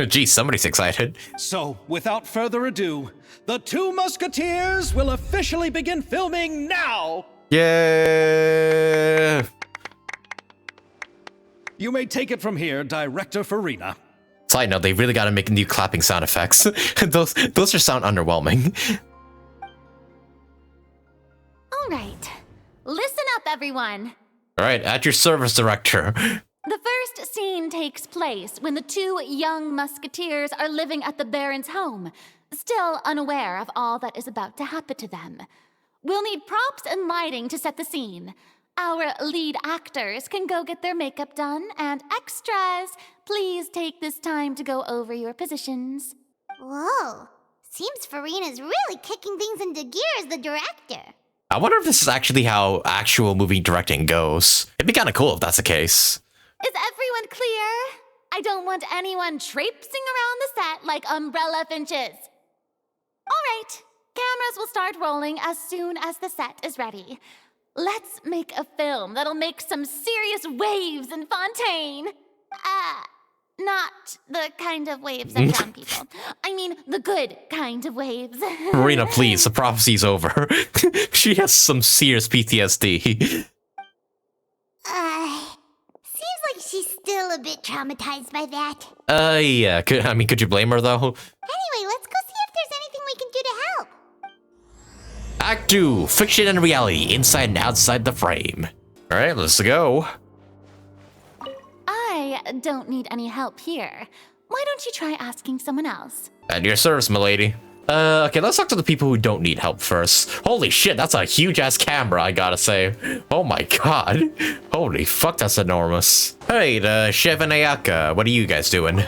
Geez, somebody's excited. So, without further ado, the Two Musketeers will officially begin filming now! Yeah. You may take it from here, Director Furina. Side note, they really gotta make new clapping sound effects. those just sound underwhelming. All right, listen up, everyone. All right, at your service, Director. The first scene takes place when the two young musketeers are living at the Baron's home, still unaware of all that is about to happen to them. We'll need props and lighting to set the scene. Our lead actors can go get their makeup done, and extras, please take this time to go over your positions. Whoa. Seems Furina's really kicking things into gear as the director. I wonder if this is actually how actual movie directing goes. It'd be kind of cool if that's the case. Is everyone clear? I don't want anyone traipsing around the set like umbrella finches. All right, cameras will start rolling as soon as the set is ready. Let's make a film that'll make some serious waves in Fontaine. Not the kind of waves that drown people. I mean, the good kind of waves. Marina, please, the prophecy's over. She has some serious PTSD. Seems like she's still a bit traumatized by that. Yeah. Could you blame her, though? Anyway, let's go see if there's anything we can do to help. Act 2, Fiction and Reality, Inside and Outside the Frame. Alright, let's go. I don't need any help here. Why don't you try asking someone else? At your service, milady. Okay, let's talk to the people who don't need help first. Holy shit, that's a huge-ass camera, I gotta say. Oh my god. Holy fuck, that's enormous. Hey, Chef and Ayaka, what are you guys doing?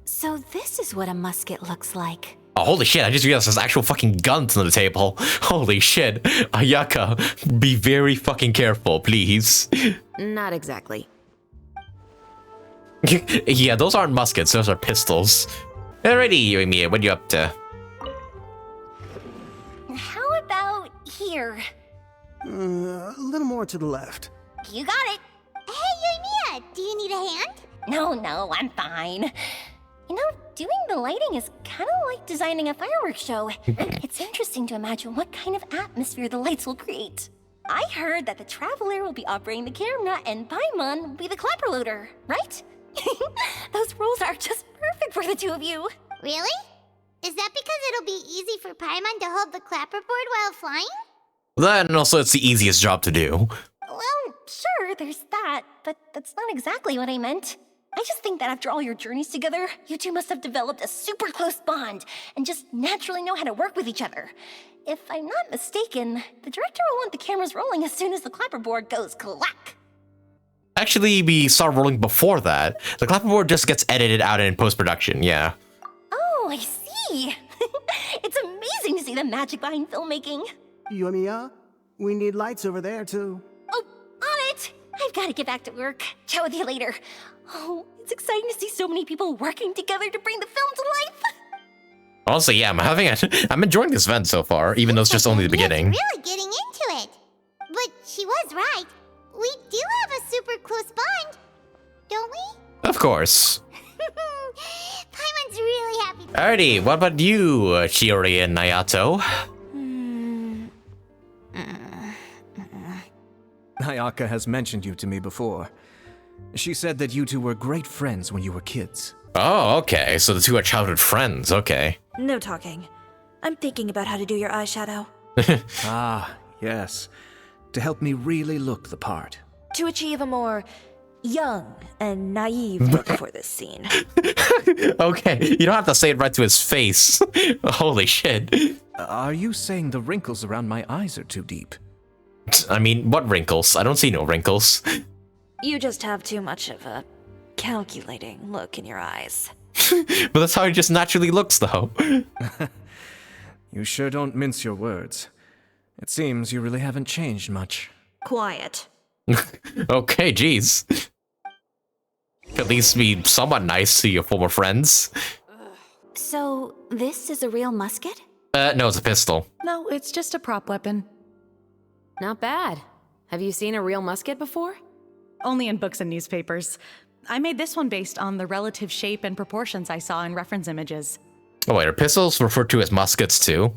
So this this is what a musket looks like. Oh, holy shit, I just realized there's actual fucking guns on the table. Holy shit. Ayaka, be very fucking careful, please. Not exactly. Yeah, those aren't muskets, those are pistols. Alrighty, Yoimiya, what are you up to? How about here? A little more to the left. You got it. Hey, Yoimiya, do you need a hand? No, I'm fine. You know, doing the lighting is kind of like designing a fireworks show. It's interesting to imagine what kind of atmosphere the lights will create. I heard that the Traveler will be operating the camera and Paimon will be the clapper loader, right? Those roles are just perfect for the two of you. Really? Is that because it'll be easy for Paimon to hold the clapperboard while flying? That, and also it's the easiest job to do. Well, sure, there's that, but that's not exactly what I meant. I just think that after all your journeys together, you two must have developed a super close bond and just naturally know how to work with each other. If I'm not mistaken, the director will want the cameras rolling as soon as the clapperboard goes clack. Actually, we start rolling before that. The clapperboard just gets edited out in post-production, yeah. Oh, I see. It's amazing to see the magic behind filmmaking. Yoimiya, we need lights over there, too. Oh, on it! I've got to get back to work. Chat with you later. Oh, it's exciting to see so many people working together to bring the film to life. Honestly, yeah, I'm enjoying this event so far, even though it's just only the beginning. Really getting into it. But she was right. We do have a super close bond, don't we? Of course. Paimon's really happy. Alrighty, what about you, Chiori and Nayato? Ayaka has mentioned you to me before. She said that you two were great friends when you were kids. Oh, okay, so the two are childhood friends, okay. No talking. I'm thinking about how to do your eyeshadow. Ah, yes. To help me really look the part. To achieve a more young and naive look for this scene. Okay, you don't have to say it right to his face. Holy shit. Are you saying the wrinkles around my eyes are too deep? I mean, what wrinkles? I don't see no wrinkles. You just have too much of a calculating look in your eyes. But that's how he just naturally looks, though. You sure don't mince your words. It seems you really haven't changed much. Quiet. Okay, jeez. At least be somewhat nice to your former friends. So, this is a real musket? No, it's a pistol. No, it's just a prop weapon. Not bad. Have you seen a real musket before? Only in books and newspapers. I made this one based on the relative shape and proportions I saw in reference images. Oh wait, are pistols referred to as muskets too?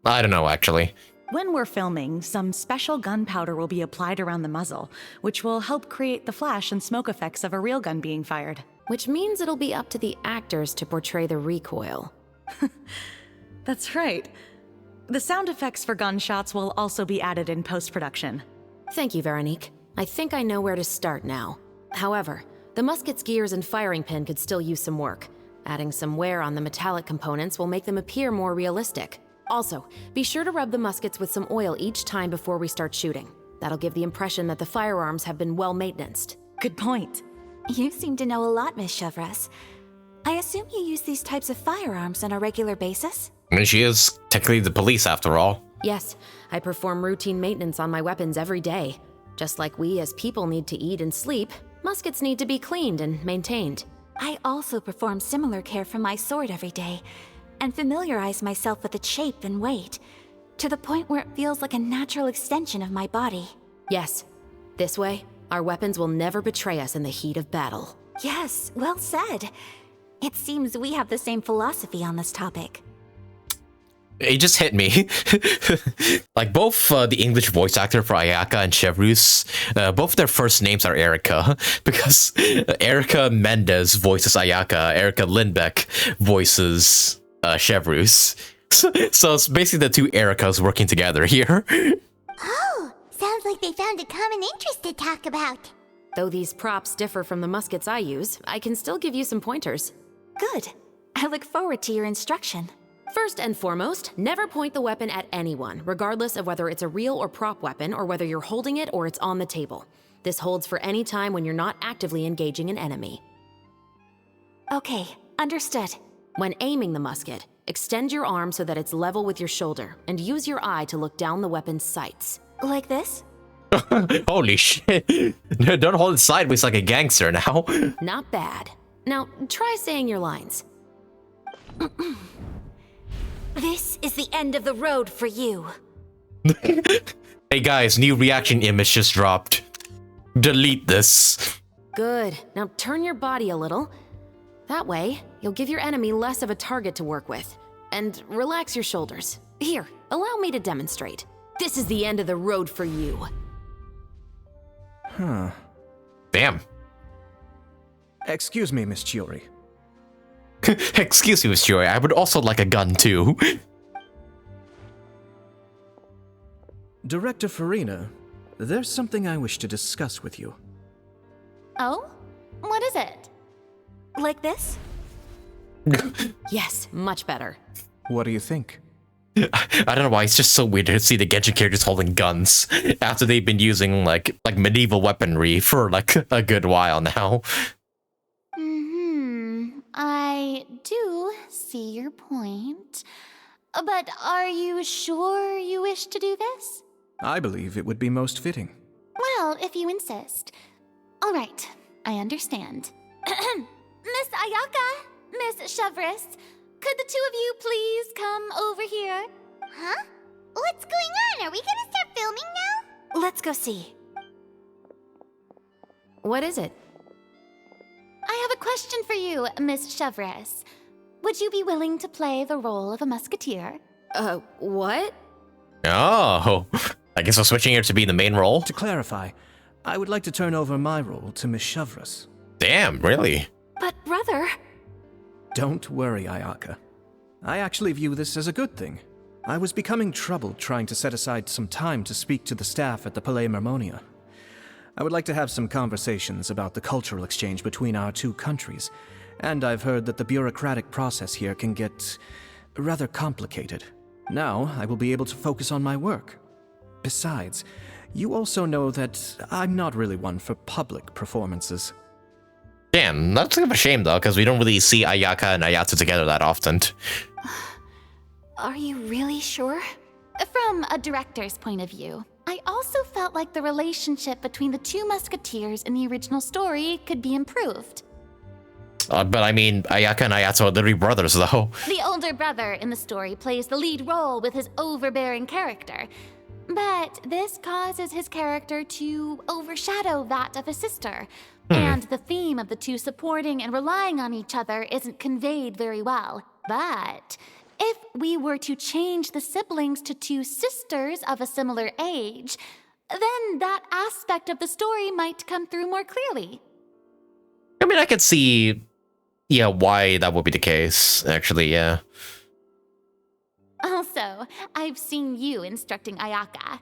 I don't know, actually. When we're filming, some special gunpowder will be applied around the muzzle, which will help create the flash and smoke effects of a real gun being fired. Which means it'll be up to the actors to portray the recoil. That's right. The sound effects for gunshots will also be added in post-production. Thank you, Veronique. I think I know where to start now. However, the musket's gears and firing pin could still use some work. Adding some wear on the metallic components will make them appear more realistic. Also, be sure to rub the muskets with some oil each time before we start shooting. That'll give the impression that the firearms have been well maintained. Good point. You seem to know a lot, Miss Chevreuse. I assume you use these types of firearms on a regular basis? I mean, she is technically the police after all. Yes, I perform routine maintenance on my weapons every day. Just like we as people need to eat and sleep, muskets need to be cleaned and maintained. I also perform similar care for my sword every day, and familiarize myself with its shape and weight, to the point where it feels like a natural extension of my body. Yes, this way, our weapons will never betray us in the heat of battle. Yes, well said. It seems we have the same philosophy on this topic. It just hit me. Like, both the English voice actor for Ayaka and Chevreuse, both their first names are Erica, because Erica Mendez voices Ayaka, Erica Lindbeck voices Chevreuse. So it's basically the two Ericas working together here. Oh, sounds like they found a common interest to talk about. Though these props differ from the muskets I use, I can still give you some pointers. Good. I look forward to your instruction. First and foremost, never point the weapon at anyone, regardless of whether it's a real or prop weapon or whether you're holding it or it's on the table. This holds for any time when you're not actively engaging an enemy. Okay, understood. When aiming the musket, extend your arm so that it's level with your shoulder, and use your eye to look down the weapon's sights. Like this? Holy shit. Don't hold it sideways like a gangster now. Not bad. Now, try saying your lines. This is the end of the road for you. Hey guys, new reaction image just dropped. Delete this. Good. Now turn your body a little. That way, you'll give your enemy less of a target to work with. And relax your shoulders. Here, allow me to demonstrate. This is the end of the road for you. Huh. Damn. Excuse me, Miss Chiori. Excuse me, Miss Chiori, I would also like a gun too. Director Furina, there's something I wish to discuss with you. Oh? What is it? Like this? Yes, much better. What do you think? I don't know why, it's just so weird to see the Genshin characters holding guns after they've been using like medieval weaponry for like a good while now. I do see your point. But are you sure you wish to do this? I believe it would be most fitting. Well, if you insist. All right, I understand. Miss Ayaka, Miss Chevreuse, could the two of you please come over here? Huh? What's going on? Are we gonna start filming now? Let's go see. What is it? I have a question for you, Miss Chevreuse. Would you be willing to play the role of a musketeer? What? Oh, I guess we're switching her to be the main role? To clarify, I would like to turn over my role to Miss Chevreuse. Damn, really? But brother... Don't worry, Ayaka. I actually view this as a good thing. I was becoming troubled trying to set aside some time to speak to the staff at the Palais Mermonia. I would like to have some conversations about the cultural exchange between our two countries, and I've heard that the bureaucratic process here can get rather complicated. Now, I will be able to focus on my work. Besides, you also know that I'm not really one for public performances. Damn, that's kind of a shame though, because we don't really see Ayaka and Ayatsu together that often. Are you really sure? From a director's point of view, I also felt like the relationship between the two musketeers in the original story could be improved. But I mean, Ayaka and Ayatsu are literally brothers though. The older brother in the story plays the lead role with his overbearing character, but this causes his character to overshadow that of his sister, and the theme of the two supporting and relying on each other isn't conveyed very well. But if we were to change the siblings to two sisters of a similar age, then that aspect of the story might come through more clearly. I mean, I could see, yeah, why that would be the case, actually, yeah. Also, I've seen you instructing Ayaka.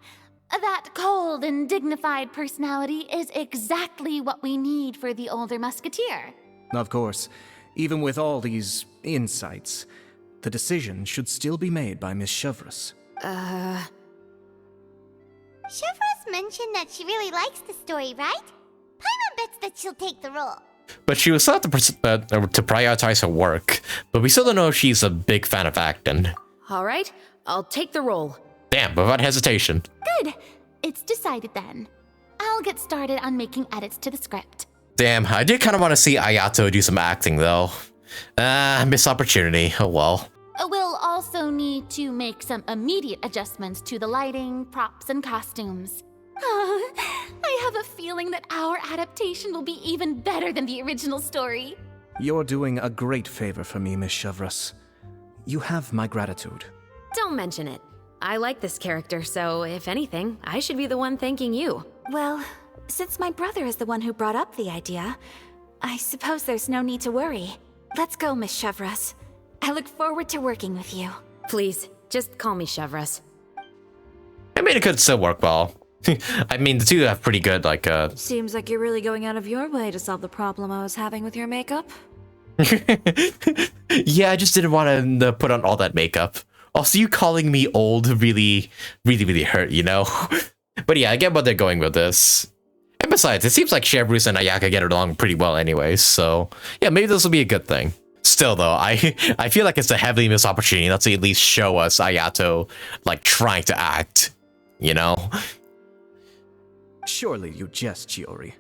That cold and dignified personality is exactly what we need for the older musketeer. Of course, even with all these insights, the decision should still be made by Miss Chevreuse. Chevreuse mentioned that she really likes the story, right? Paimon bets that she'll take the role. But she was set to prioritize her work, but we still don't know if she's a big fan of acting. All right, I'll take the role. Damn, without hesitation. Good. It's decided then. I'll get started on making edits to the script. Damn, I did kind of want to see Ayato do some acting, though. Missed opportunity. Oh well. We'll also need to make some immediate adjustments to the lighting, props, and costumes. I have a feeling that our adaptation will be even better than the original story. You're doing a great favor for me, Miss Chevreuse. You have my gratitude. Don't mention it. I like this character, so if anything, I should be the one thanking you. Well, since my brother is the one who brought up the idea, I suppose there's no need to worry. Let's go, Miss Chevreuse. I look forward to working with you. Please, just call me Chevreuse. I mean, it could still work well. I mean, the two have pretty good, like, Seems like you're really going out of your way to solve the problem I was having with your makeup. Yeah, I just didn't want to put on all that makeup. Also, you calling me old really hurt, you know? But yeah, I get what they're going with this. And besides, it seems like Chevreuse and Ayaka get along pretty well anyways, so yeah, maybe this will be a good thing. Still though, I feel like it's a heavily missed opportunity not to at least show us Ayato like trying to act, you know? Surely you jest, Chiori.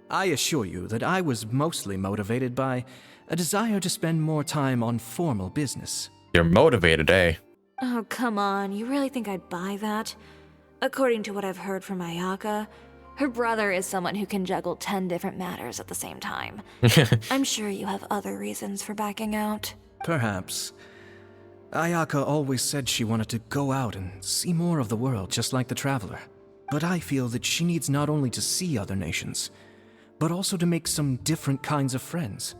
I assure you that I was mostly motivated by a desire to spend more time on formal business. You're motivated, eh? Oh, come on. You really think I'd buy that? According to what I've heard from Ayaka, her brother is someone who can juggle 10 different matters at the same time. I'm sure you have other reasons for backing out. Perhaps. Ayaka always said she wanted to go out and see more of the world, just like the traveler. But I feel that she needs not only to see other nations, but also to make some different kinds of friends.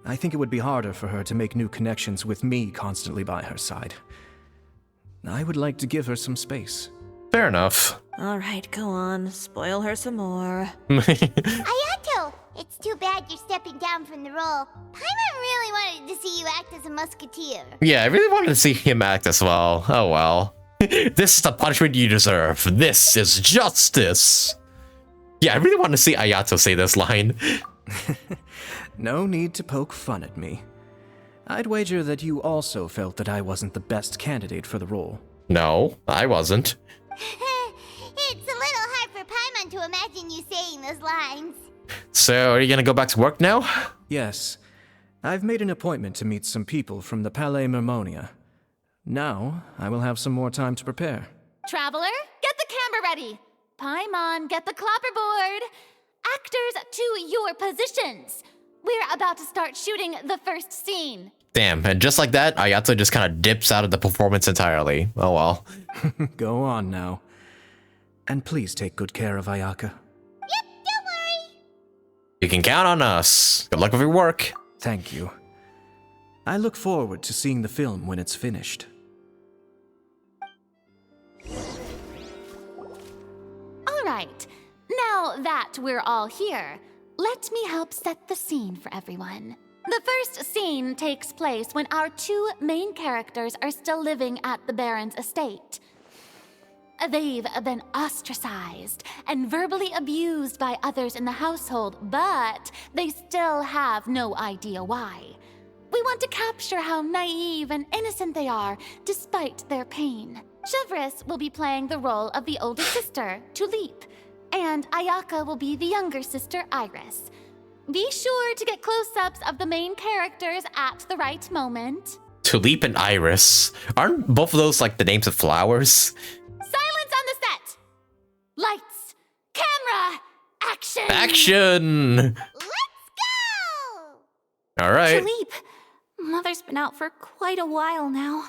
I think it would be harder for her to make new connections with me constantly by her side. I would like to give her some space. Fair enough. Alright, go on. Spoil her some more. Ayato! It's too bad you're stepping down from the role. Paimon really wanted to see you act as a musketeer. Yeah, I really wanted to see him act as well. Oh well. This is the punishment you deserve. This is justice. Yeah, I really want to see Ayato say this line. No need to poke fun at me. I'd wager that you also felt that I wasn't the best candidate for the role. No, I wasn't. It's a little hard for Paimon to imagine you saying those lines. So, are you gonna go back to work now? Yes. I've made an appointment to meet some people from the Palais Mermonia. Now, I will have some more time to prepare. Traveler, get the camera ready. Paimon, get the clapperboard. Actors to your positions. We're about to start shooting the first scene. Damn, and just like that, Ayato just kind of dips out of the performance entirely. Oh well. Go on now. And please take good care of Ayaka. Yep, don't worry. You can count on us. Good luck with your work. Thank you. I look forward to seeing the film when it's finished. All right, now that we're all here, let me help set the scene for everyone. The first scene takes place when our two main characters are still living at the Baron's estate. They've been ostracized and verbally abused by others in the household, but they still have no idea why. We want to capture how naive and innocent they are despite their pain. Chevreuse will be playing the role of the older sister, Tulip, and Ayaka will be the younger sister, Iris. Be sure to get close-ups of the main characters at the right moment. Tulip and Iris. Aren't both of those like the names of flowers? Silence on the set! Lights, camera, action! Action! Let's go! Alright. Tulip, Mother's been out for quite a while now.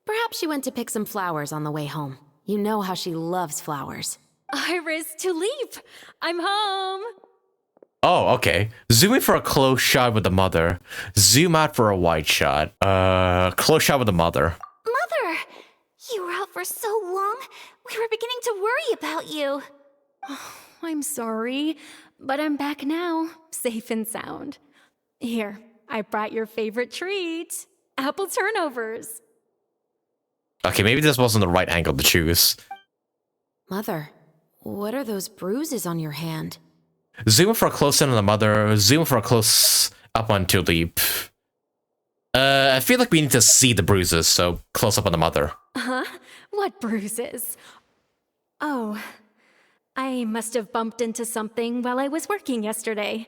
Perhaps she went to pick some flowers on the way home. You know how she loves flowers. Iris, Tulip, I'm home. Oh, okay. Zoom in for a close shot with the mother. Zoom out for a wide shot. Close shot with the mother. Mother! You were out for so long, we were beginning to worry about you. Oh, I'm sorry, but I'm back now, safe and sound. Here, I brought your favorite treat, apple turnovers. Okay, maybe this wasn't the right angle to choose. Mother, what are those bruises on your hand? Zoom in for a close in on the mother. Zoom in for a close up on Tulip. I feel like we need to see the bruises, so close up on the mother. Huh? What bruises? Oh, I must have bumped into something while I was working yesterday.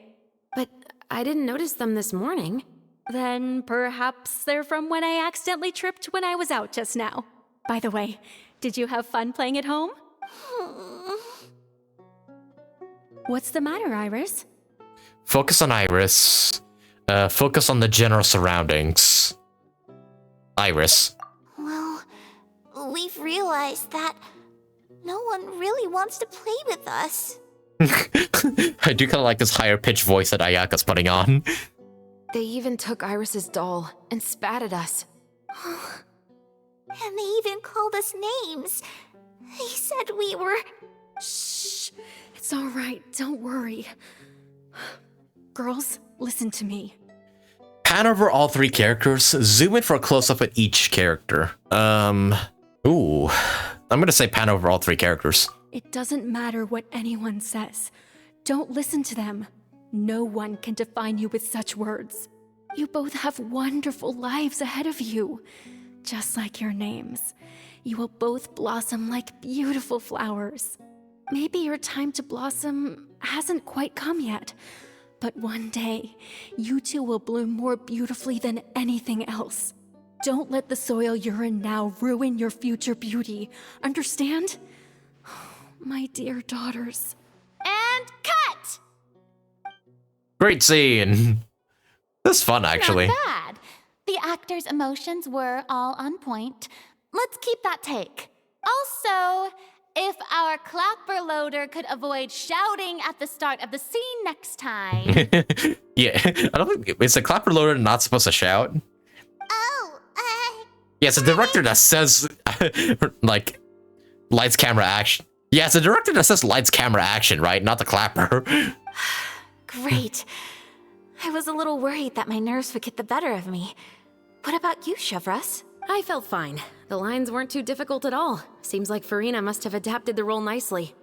But I didn't notice them this morning. Then perhaps they're from when I accidentally tripped when I was out just now. By the way, did you have fun playing at home? What's the matter, Iris? Focus on Iris. Focus on the general surroundings. Iris. Well, we've realized that no one really wants to play with us. I do kind of like this higher pitched voice that Ayaka's putting on. They even took Iris's doll and spat at us. And they even called us names. They said we were... Shh. It's all right. Don't worry. Girls, listen to me. Pan over all three characters. Zoom in for a close-up at each character. Ooh. I'm gonna say pan over all three characters. It doesn't matter what anyone says. Don't listen to them. No one can define you with such words. You both have wonderful lives ahead of you. Just like your names. You will both blossom like beautiful flowers. Maybe your time to blossom hasn't quite come yet, but one day, you two will bloom more beautifully than anything else. Don't let the soil you're in now ruin your future beauty. Understand? My dear daughters. And cut! Great scene. That's fun, actually. Not bad. The actors' emotions were all on point. Let's keep that take. Also, if our clapper loader could avoid shouting at the start of the scene next time. Yeah, I don't think is the clapper loader not supposed to shout. Oh, Yeah, it's a director that says like lights, camera, action. Yeah, it's a director that says lights, camera, action, right? Not the clapper. Great. I was a little worried that my nerves would get the better of me. What about you, chevreuse? I felt fine. The lines weren't too difficult at all. Seems like Furina must have adapted the role nicely.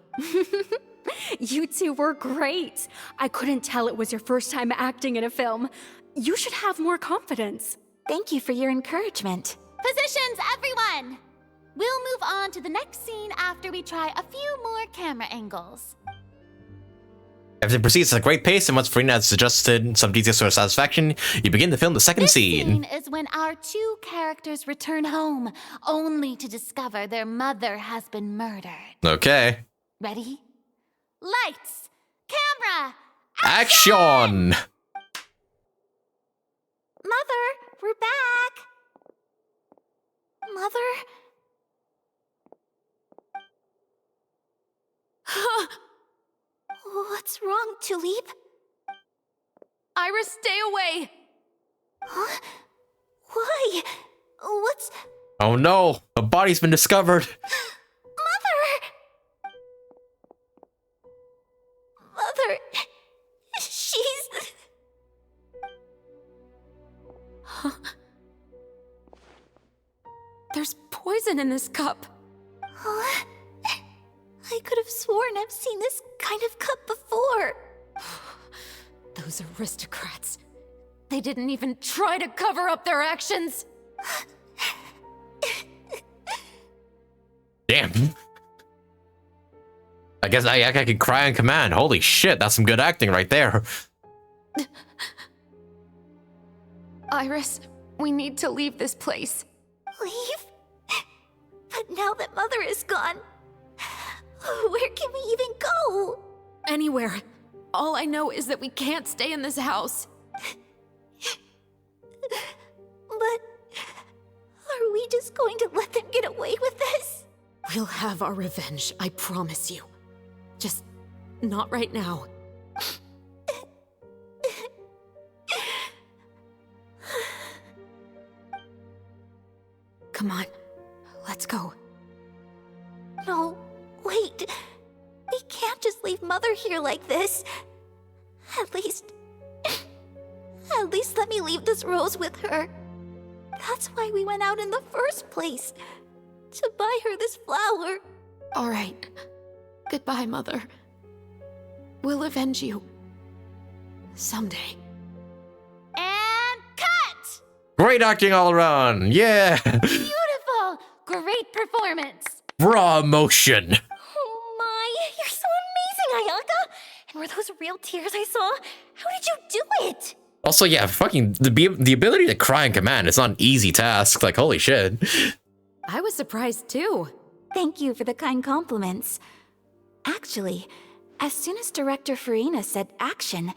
You two were great. I couldn't tell it was your first time acting in a film. You should have more confidence. Thank you for your encouragement. Positions, everyone! We'll move on to the next scene after we try a few more camera angles. Everything proceeds at a great pace, and once Furina has adjusted some details to her satisfaction, you begin to film the second This scene. is when our two characters return home, only to discover their mother has been murdered. Okay. Ready? Lights! Camera! Action! Mother, we're back. Mother? What's wrong, Tulip? Iris, stay away! Huh? Why? What's... Oh no, a body's been discovered. Mother, she's... Huh? There's poison in this cup. Huh? I could have sworn I've seen this kind of cup before. Those aristocrats. They didn't even try to cover up their actions. Damn. I guess I could cry on command. Holy shit, that's some good acting right there. Iris, we need to leave this place. Leave? But now that Mother is gone, where can we even go? Anywhere. All I know is that we can't stay in this house. But are we just going to let them get away with this? We'll have our revenge, I promise you. Just not right now. Come on, let's go. No, wait. We can't just leave Mother here like this. At least let me leave this rose with her. That's why we went out in the first place. To buy her this flower. All right. Goodbye, Mother. We'll avenge you. Someday. And cut! Great acting all around. Yeah. Beautiful! Great performance! Raw emotion. Oh my, you're so amazing, Ayaka! And were those real tears I saw? How did you do it? Also, yeah, fucking the ability to cry on command is not an easy task. Like, holy shit. I was surprised too. Thank you for the kind compliments. Actually, as soon as Director Furina said action,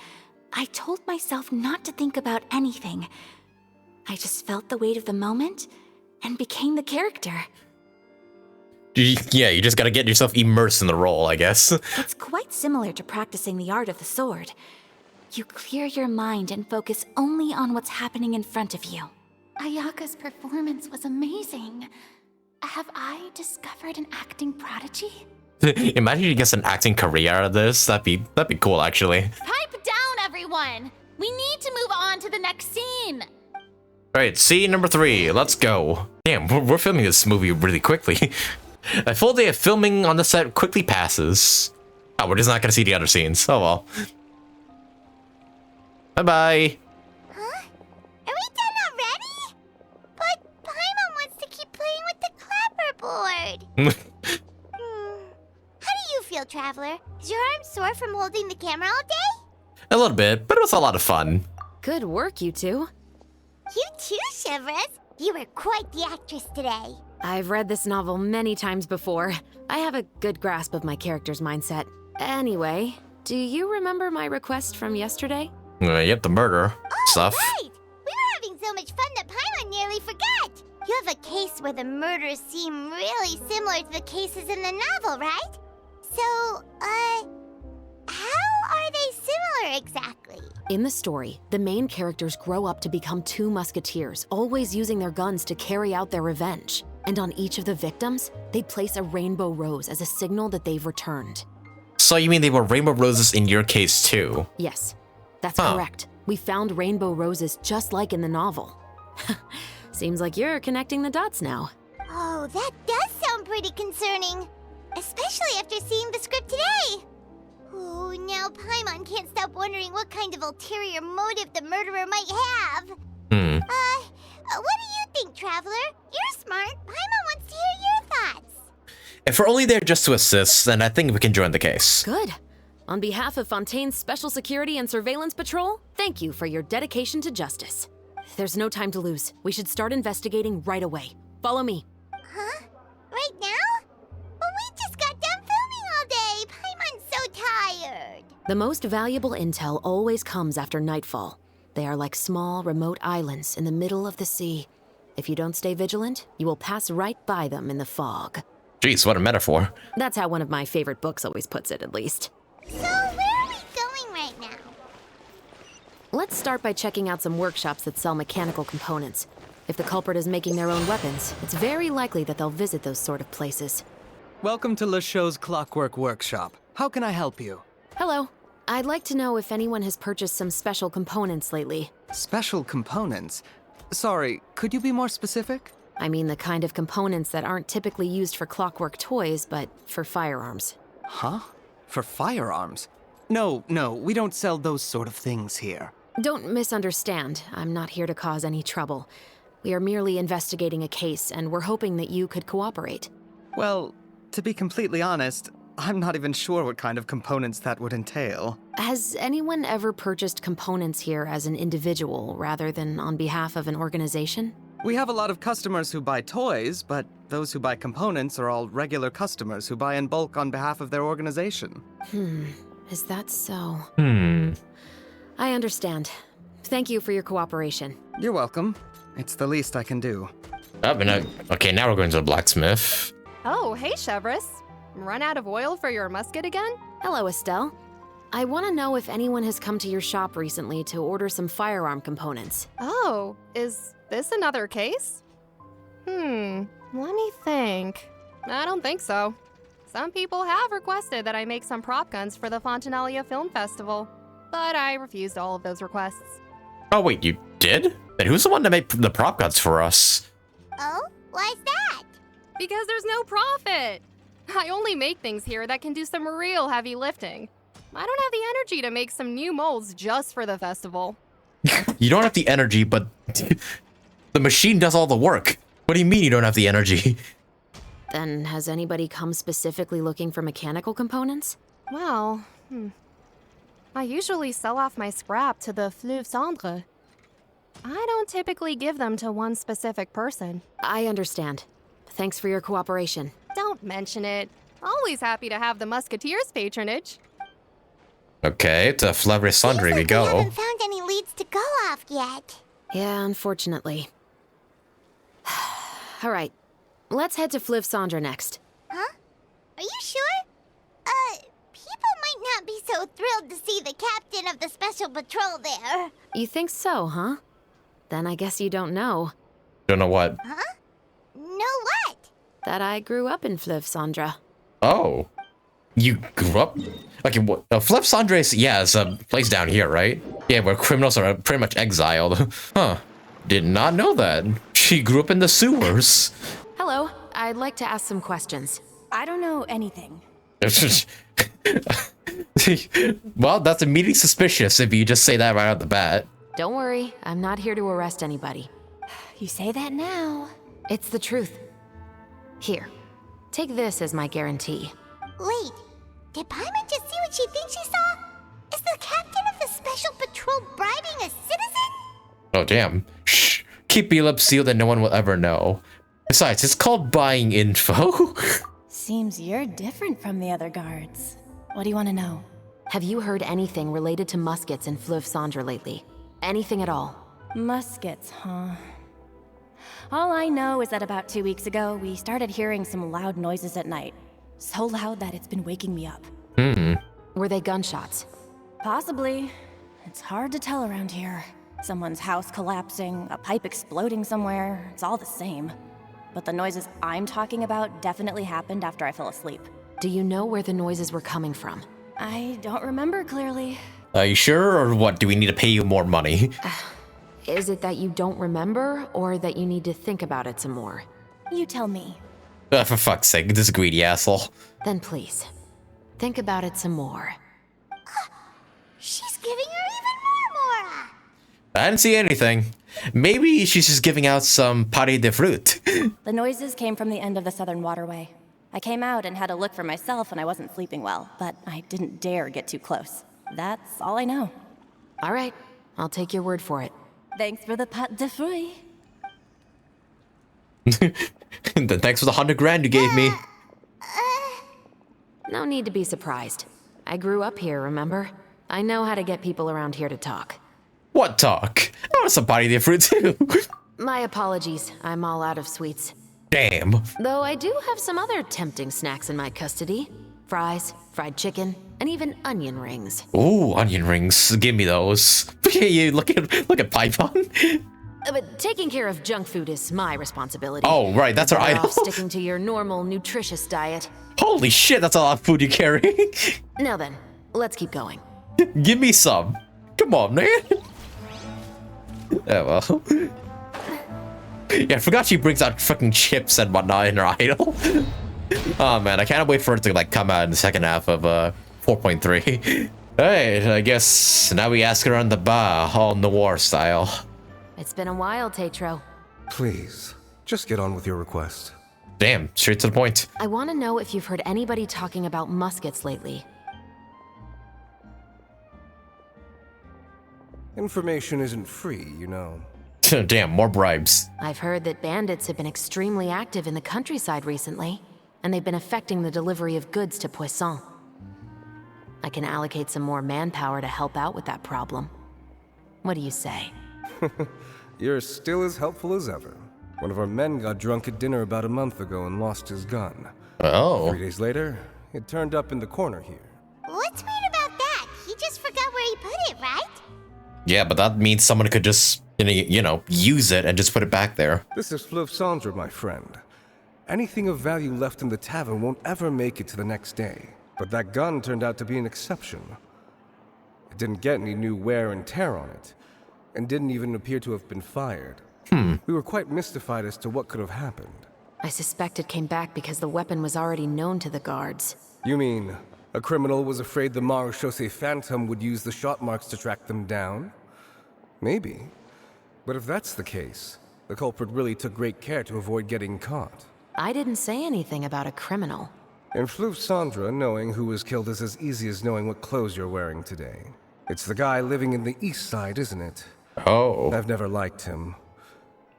I told myself not to think about anything. I just felt the weight of the moment and became the character. Yeah, you just gotta get yourself immersed in the role, I guess. It's quite similar to practicing the art of the sword. You clear your mind and focus only on what's happening in front of you. Ayaka's performance was amazing. Have I discovered an acting prodigy? Imagine you get an acting career out of this. That'd be cool, actually. Pipe down, everyone! We need to move on to the next scene! Alright, scene number 3. Let's go. Damn, we're filming this movie really quickly. A full day of filming on the set quickly passes. Oh, we're just not gonna see the other scenes. Oh well. Bye-bye. Huh? How do you feel, Traveler? Is your arm sore from holding the camera all day? A little bit, but it was a lot of fun. Good work, you two. You too, Chevreuse. You were quite the actress today. I've read this novel many times before. I have a good grasp of my character's mindset. Anyway, do you remember my request from yesterday? Yep, the murder stuff. Right! We were having so much fun that Paimon nearly forgot. You have a case where the murders seem really similar to the cases in the novel, right? So, how are they similar exactly? In the story, the main characters grow up to become two musketeers, always using their guns to carry out their revenge. And on each of the victims, they place a rainbow rose as a signal that they've returned. So you mean they were rainbow roses in your case too? Yes, that's correct. We found rainbow roses just like in the novel. Seems like you're connecting the dots now. Oh, that does sound pretty concerning. Especially after seeing the script today. Oh, now Paimon can't stop wondering what kind of ulterior motive the murderer might have. What do you think, Traveler? You're smart. Paimon wants to hear your thoughts. If we're only there just to assist, then I think we can join the case. Good. On behalf of Fontaine's Special Security and Surveillance Patrol, thank you for your dedication to justice. There's no time to lose. We should start investigating right away. Follow me. Huh? Right now? But we just got done filming all day. Paimon's so tired. The most valuable intel always comes after nightfall. They are like small, remote islands in the middle of the sea. If you don't stay vigilant, you will pass right by them in the fog. Jeez, what a metaphor. That's how one of my favorite books always puts it, at least. So, where are we going right now? Let's start by checking out some workshops that sell mechanical components. If the culprit is making their own weapons, it's very likely that they'll visit those sort of places. Welcome to Le Show's Clockwork Workshop. How can I help you? Hello. I'd like to know if anyone has purchased some special components lately. Special components? Sorry, could you be more specific? I mean the kind of components that aren't typically used for clockwork toys, but for firearms. Huh? For firearms? No, we don't sell those sort of things here. Don't misunderstand. I'm not here to cause any trouble. We are merely investigating a case, and we're hoping that you could cooperate. Well, to be completely honest, I'm not even sure what kind of components that would entail. Has anyone ever purchased components here as an individual rather than on behalf of an organization? We have a lot of customers who buy toys, but those who buy components are all regular customers who buy in bulk on behalf of their organization. Is that so? I understand. Thank you for your cooperation. You're welcome. It's the least I can do. Okay, now we're going to the blacksmith. Oh, hey, Chevreuse. Run out of oil for your musket again? Hello, Estelle. I want to know if anyone has come to your shop recently to order some firearm components. Oh, is this another case? Let me think. I don't think so. Some people have requested that I make some prop guns for the Fontinalia Film Festival, but I refused all of those requests. Oh wait, you did? Then who's the one that made the prop guns for us? Oh? Why's that? Because there's no profit! I only make things here that can do some real heavy lifting. I don't have the energy to make some new molds just for the festival. You don't have the energy, but the machine does all the work. What do you mean you don't have the energy? Then has anybody come specifically looking for mechanical components? Well, I usually sell off my scrap to the Fleuve Cendre. I don't typically give them to one specific person. I understand. Thanks for your cooperation. Don't mention it. Always happy to have the Musketeers' patronage. Okay, to Fleuve Cendre we go. We haven't found any leads to go off yet. Yeah, unfortunately. All right, let's head to Fleuve Cendre next. Huh? Are you sure? People might not be so thrilled to see the captain of the special patrol there. You think so, huh? Then I guess you don't know. Don't know what? Huh? Know what? That I grew up in Fleuve Cendre. Oh. You grew up? Okay, what? Fleuve Cendre is a place down here, right? Yeah, where criminals are pretty much exiled. Huh. Did not know that. She grew up in the sewers. Hello, I'd like to ask some questions. I don't know anything. Well, that's immediately suspicious if you just say that right out the bat. Don't worry, I'm not here to arrest anybody. You say that now. It's the truth. Here, Take this as my guarantee. Wait, did Paimon just see what she thinks she saw? Is the captain of the special patrol bribing a citizen? Oh, damn. Shh. Keep your lips sealed and no one will ever know. Besides, it's called buying info. Seems you're different from the other guards. What do you want to know? Have you heard anything related to muskets in Fleuve Cendre lately? Anything at all? Muskets, huh? All I know is that about 2 weeks ago, we started hearing some loud noises at night. So loud that it's been waking me up. Were they gunshots? Possibly. It's hard to tell around here. Someone's house collapsing, a pipe exploding somewhere, it's all the same. But the noises I'm talking about definitely happened after I fell asleep. Do you know where the noises were coming from? I don't remember clearly. Are you sure, or what? Do we need to pay you more money? Is it that you don't remember, or that you need to think about it some more? You tell me. For fuck's sake, this greedy asshole. Then please, think about it some more. She's giving her even more mora. I didn't see anything. Maybe she's just giving out some pâté de fruit. The noises came from the end of the southern waterway. I came out and had a look for myself when I wasn't sleeping well, but I didn't dare get too close. That's all I know. All right, I'll take your word for it. Thanks for the pâté de fruit. Then thanks for the 100 grand you gave me. No need to be surprised. I grew up here, remember? I know how to get people around here to talk. What talk? I want some pâté de fruit too. My apologies, I'm all out of sweets. Damn. Though I do have some other tempting snacks in my custody. Fries, fried chicken, and even onion rings. Ooh, onion rings. Give me those. You look at Python. But taking care of junk food is my responsibility. Oh, right, that's our item. Off sticking to your normal, nutritious diet. Holy shit, that's a lot of food you carry. Now then, let's keep going. Give me some. Come on, man. Yeah, well. Yeah, I forgot she brings out fucking chips and whatnot in her idol. Oh man, I can't wait for it to like come out in the second half of 4.3. Alright, I guess now we ask her on the bar, all noir style. It's been a while, Tetro. Please, just get on with your request. Damn, straight to the point. I want to know if you've heard anybody talking about muskets lately. Information isn't free, you know. Damn, more bribes. I've heard that bandits have been extremely active in the countryside recently, and they've been affecting the delivery of goods to Poisson. I can allocate some more manpower to help out with that problem. What do you say? You're still as helpful as ever. One of our men got drunk at dinner about a month ago and lost his gun. Oh. 3 days later, it turned up in the corner here. What's weird about that? He just forgot where he put it, right? Yeah, but that means someone could just, you know, use it and just put it back there. This is Fleuve Cendre, my friend. Anything of value left in the tavern won't ever make it to the next day. But that gun turned out to be an exception. It didn't get any new wear and tear on it, and didn't even appear to have been fired. We were quite mystified as to what could have happened. I suspect it came back because the weapon was already known to the guards. You mean, a criminal was afraid the Marechaussee Phantom would use the shot marks to track them down? Maybe. But if that's the case, the culprit really took great care to avoid getting caught. I didn't say anything about a criminal. In Fleuve Cendre, knowing who was killed is as easy as knowing what clothes you're wearing today. It's the guy living in the east side, isn't it? Oh. I've never liked him.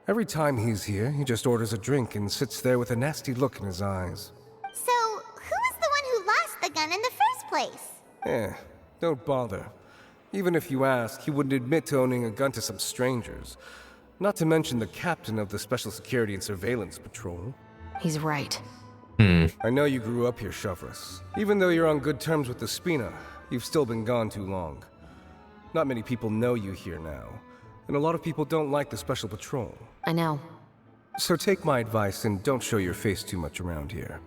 Every time he's here, he just orders a drink and sits there with a nasty look in his eyes. So, who was the one who lost the gun in the first place? Don't bother. Even if you ask, he wouldn't admit to owning a gun to some strangers. Not to mention the captain of the Special Security and Surveillance Patrol. He's right. I know you grew up here, chevreuse. Even though you're on good terms with the Spina, you've still been gone too long. Not many people know you here now, and a lot of people don't like the Special Patrol. I know. So take my advice and don't show your face too much around here.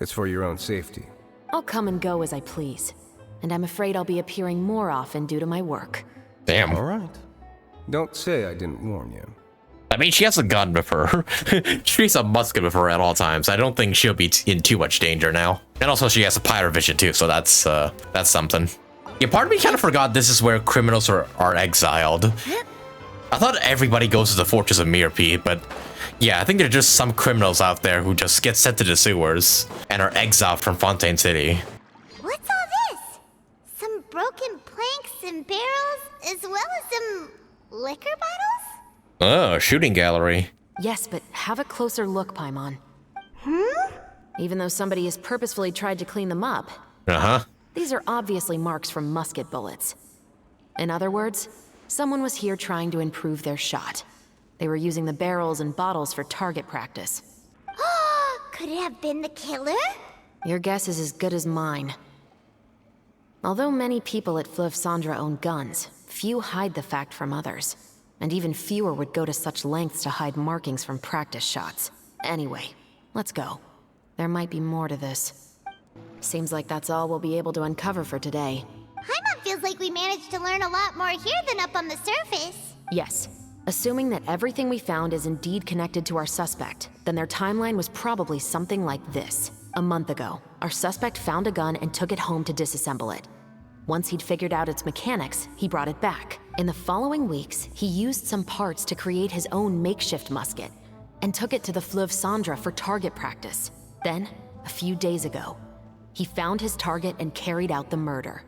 It's for your own safety. I'll come and go as I please. And I'm afraid I'll be appearing more often due to my work. Damn. All right. Don't say I didn't warn you. I mean, she has a gun with her. She has a musket with her at all times. I don't think she'll be in too much danger now. And also, she has a pyro vision too, so that's something. Yeah, part of me kind of forgot this is where criminals are exiled. I thought everybody goes to the Fortress of Mirapede, but yeah, I think there are just some criminals out there who just get sent to the sewers and are exiled from Fontaine City. What's all this? Some broken planks and barrels, as well as some liquor bottles? Oh, shooting gallery. Yes, but have a closer look, Paimon. Even though somebody has purposefully tried to clean them up, these are obviously marks from musket bullets. In other words, someone was here trying to improve their shot. They were using the barrels and bottles for target practice. Could it have been the killer? Your guess is as good as mine. Although many people at Fleuve Cendres own guns, few hide the fact from others. And even fewer would go to such lengths to hide markings from practice shots. Anyway, let's go. There might be more to this. Seems like that's all we'll be able to uncover for today. Paimon feels like we managed to learn a lot more here than up on the surface. Yes. Assuming that everything we found is indeed connected to our suspect, then their timeline was probably something like this. A month ago, our suspect found a gun and took it home to disassemble it. Once he'd figured out its mechanics, he brought it back. In the following weeks, he used some parts to create his own makeshift musket and took it to the Fleuve Cendres for target practice. Then, a few days ago, he found his target and carried out the murder.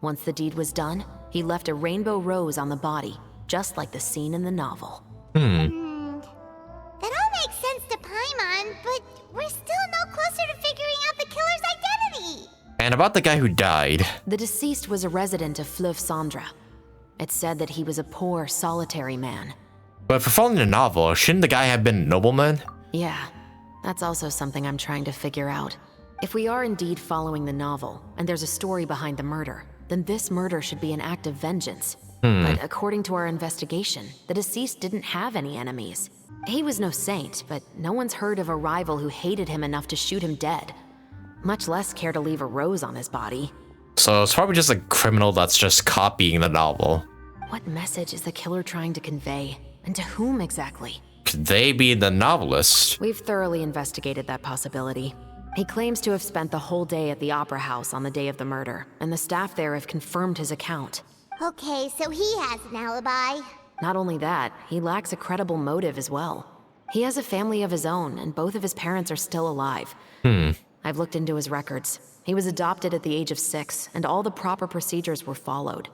Once the deed was done, he left a rainbow rose on the body, just like the scene in the novel. That all makes sense to Paimon, but we're still no closer to figuring out the killer's identity. And about the guy who died. The deceased was a resident of Fleuve Cendres. It's said that he was a poor, solitary man. But for following the novel, shouldn't the guy have been a nobleman? Yeah, that's also something I'm trying to figure out. If we are indeed following the novel, and there's a story behind the murder, then this murder should be an act of vengeance. But according to our investigation, the deceased didn't have any enemies. He was no saint, but no one's heard of a rival who hated him enough to shoot him dead. Much less care to leave a rose on his body. So it's probably just a criminal that's just copying the novel. What message is the killer trying to convey? And to whom exactly? Could they be the novelist? We've thoroughly investigated that possibility. He claims to have spent the whole day at the Opera House on the day of the murder, and the staff there have confirmed his account. Okay, so he has an alibi. Not only that, he lacks a credible motive as well. He has a family of his own, and both of his parents are still alive. I've looked into his records. He was adopted at the age of 6, and all the proper procedures were followed.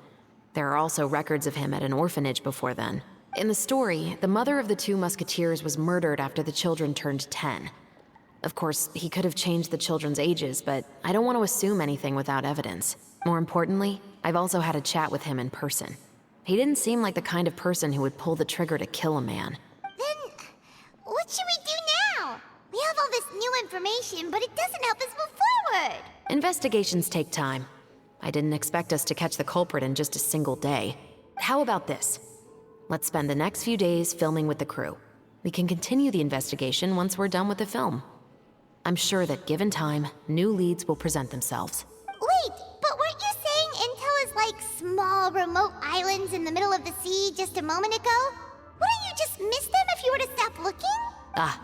There are also records of him at an orphanage before then. In the story, the mother of the 2 musketeers was murdered after the children turned 10. Of course, he could have changed the children's ages, but I don't want to assume anything without evidence. More importantly, I've also had a chat with him in person. He didn't seem like the kind of person who would pull the trigger to kill a man. Then, what should we do now? We have all this new information, but it doesn't help us move forward. Investigations take time. I didn't expect us to catch the culprit in just a single day. How about this? Let's spend the next few days filming with the crew. We can continue the investigation once we're done with the film. I'm sure that given time, new leads will present themselves. Wait, but weren't you saying Intel is like small, remote islands in the middle of the sea just a moment ago? Wouldn't you just miss them if you were to stop looking?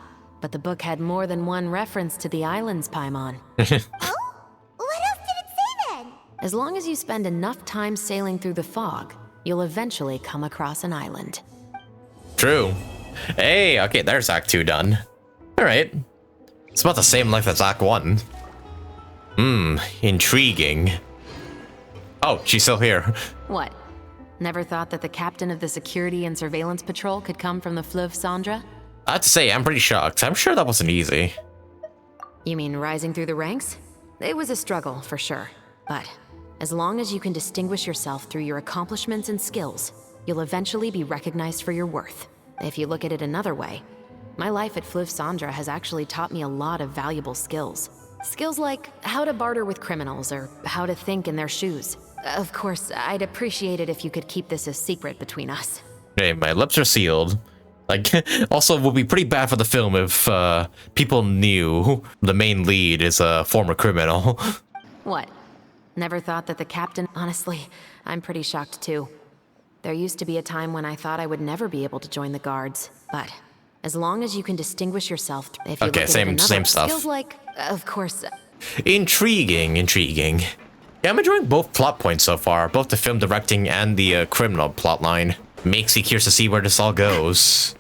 But the book had more than one reference to the islands, Paimon. What else did it say then? As long as you spend enough time sailing through the fog, you'll eventually come across an island. True. Hey, okay, there's Act 2 done. Alright. It's about the same length as Act 1. Intriguing. Oh, she's still here. What? Never thought that the captain of the security and surveillance patrol could come from the Fleuve Cendres? I have to say, I'm pretty shocked. I'm sure that wasn't easy. You mean rising through the ranks? It was a struggle, for sure. But as long as you can distinguish yourself through your accomplishments and skills, you'll eventually be recognized for your worth. If you look at it another way, my life at Fleuve Cendres has actually taught me a lot of valuable skills. Skills like how to barter with criminals or how to think in their shoes. Of course, I'd appreciate it if you could keep this a secret between us. Hey, my lips are sealed. Like, also, it would be pretty bad for the film if people knew the main lead is a former criminal. What? Never thought that the captain... Honestly, I'm pretty shocked too. There used to be a time when I thought I would never be able to join the guards, but as long as you can distinguish yourself... If you Okay, look at same stuff. Skills like, of course... Intriguing. Yeah, I'm enjoying both plot points so far, both the film directing and the criminal plotline. Makes me curious to see where this all goes.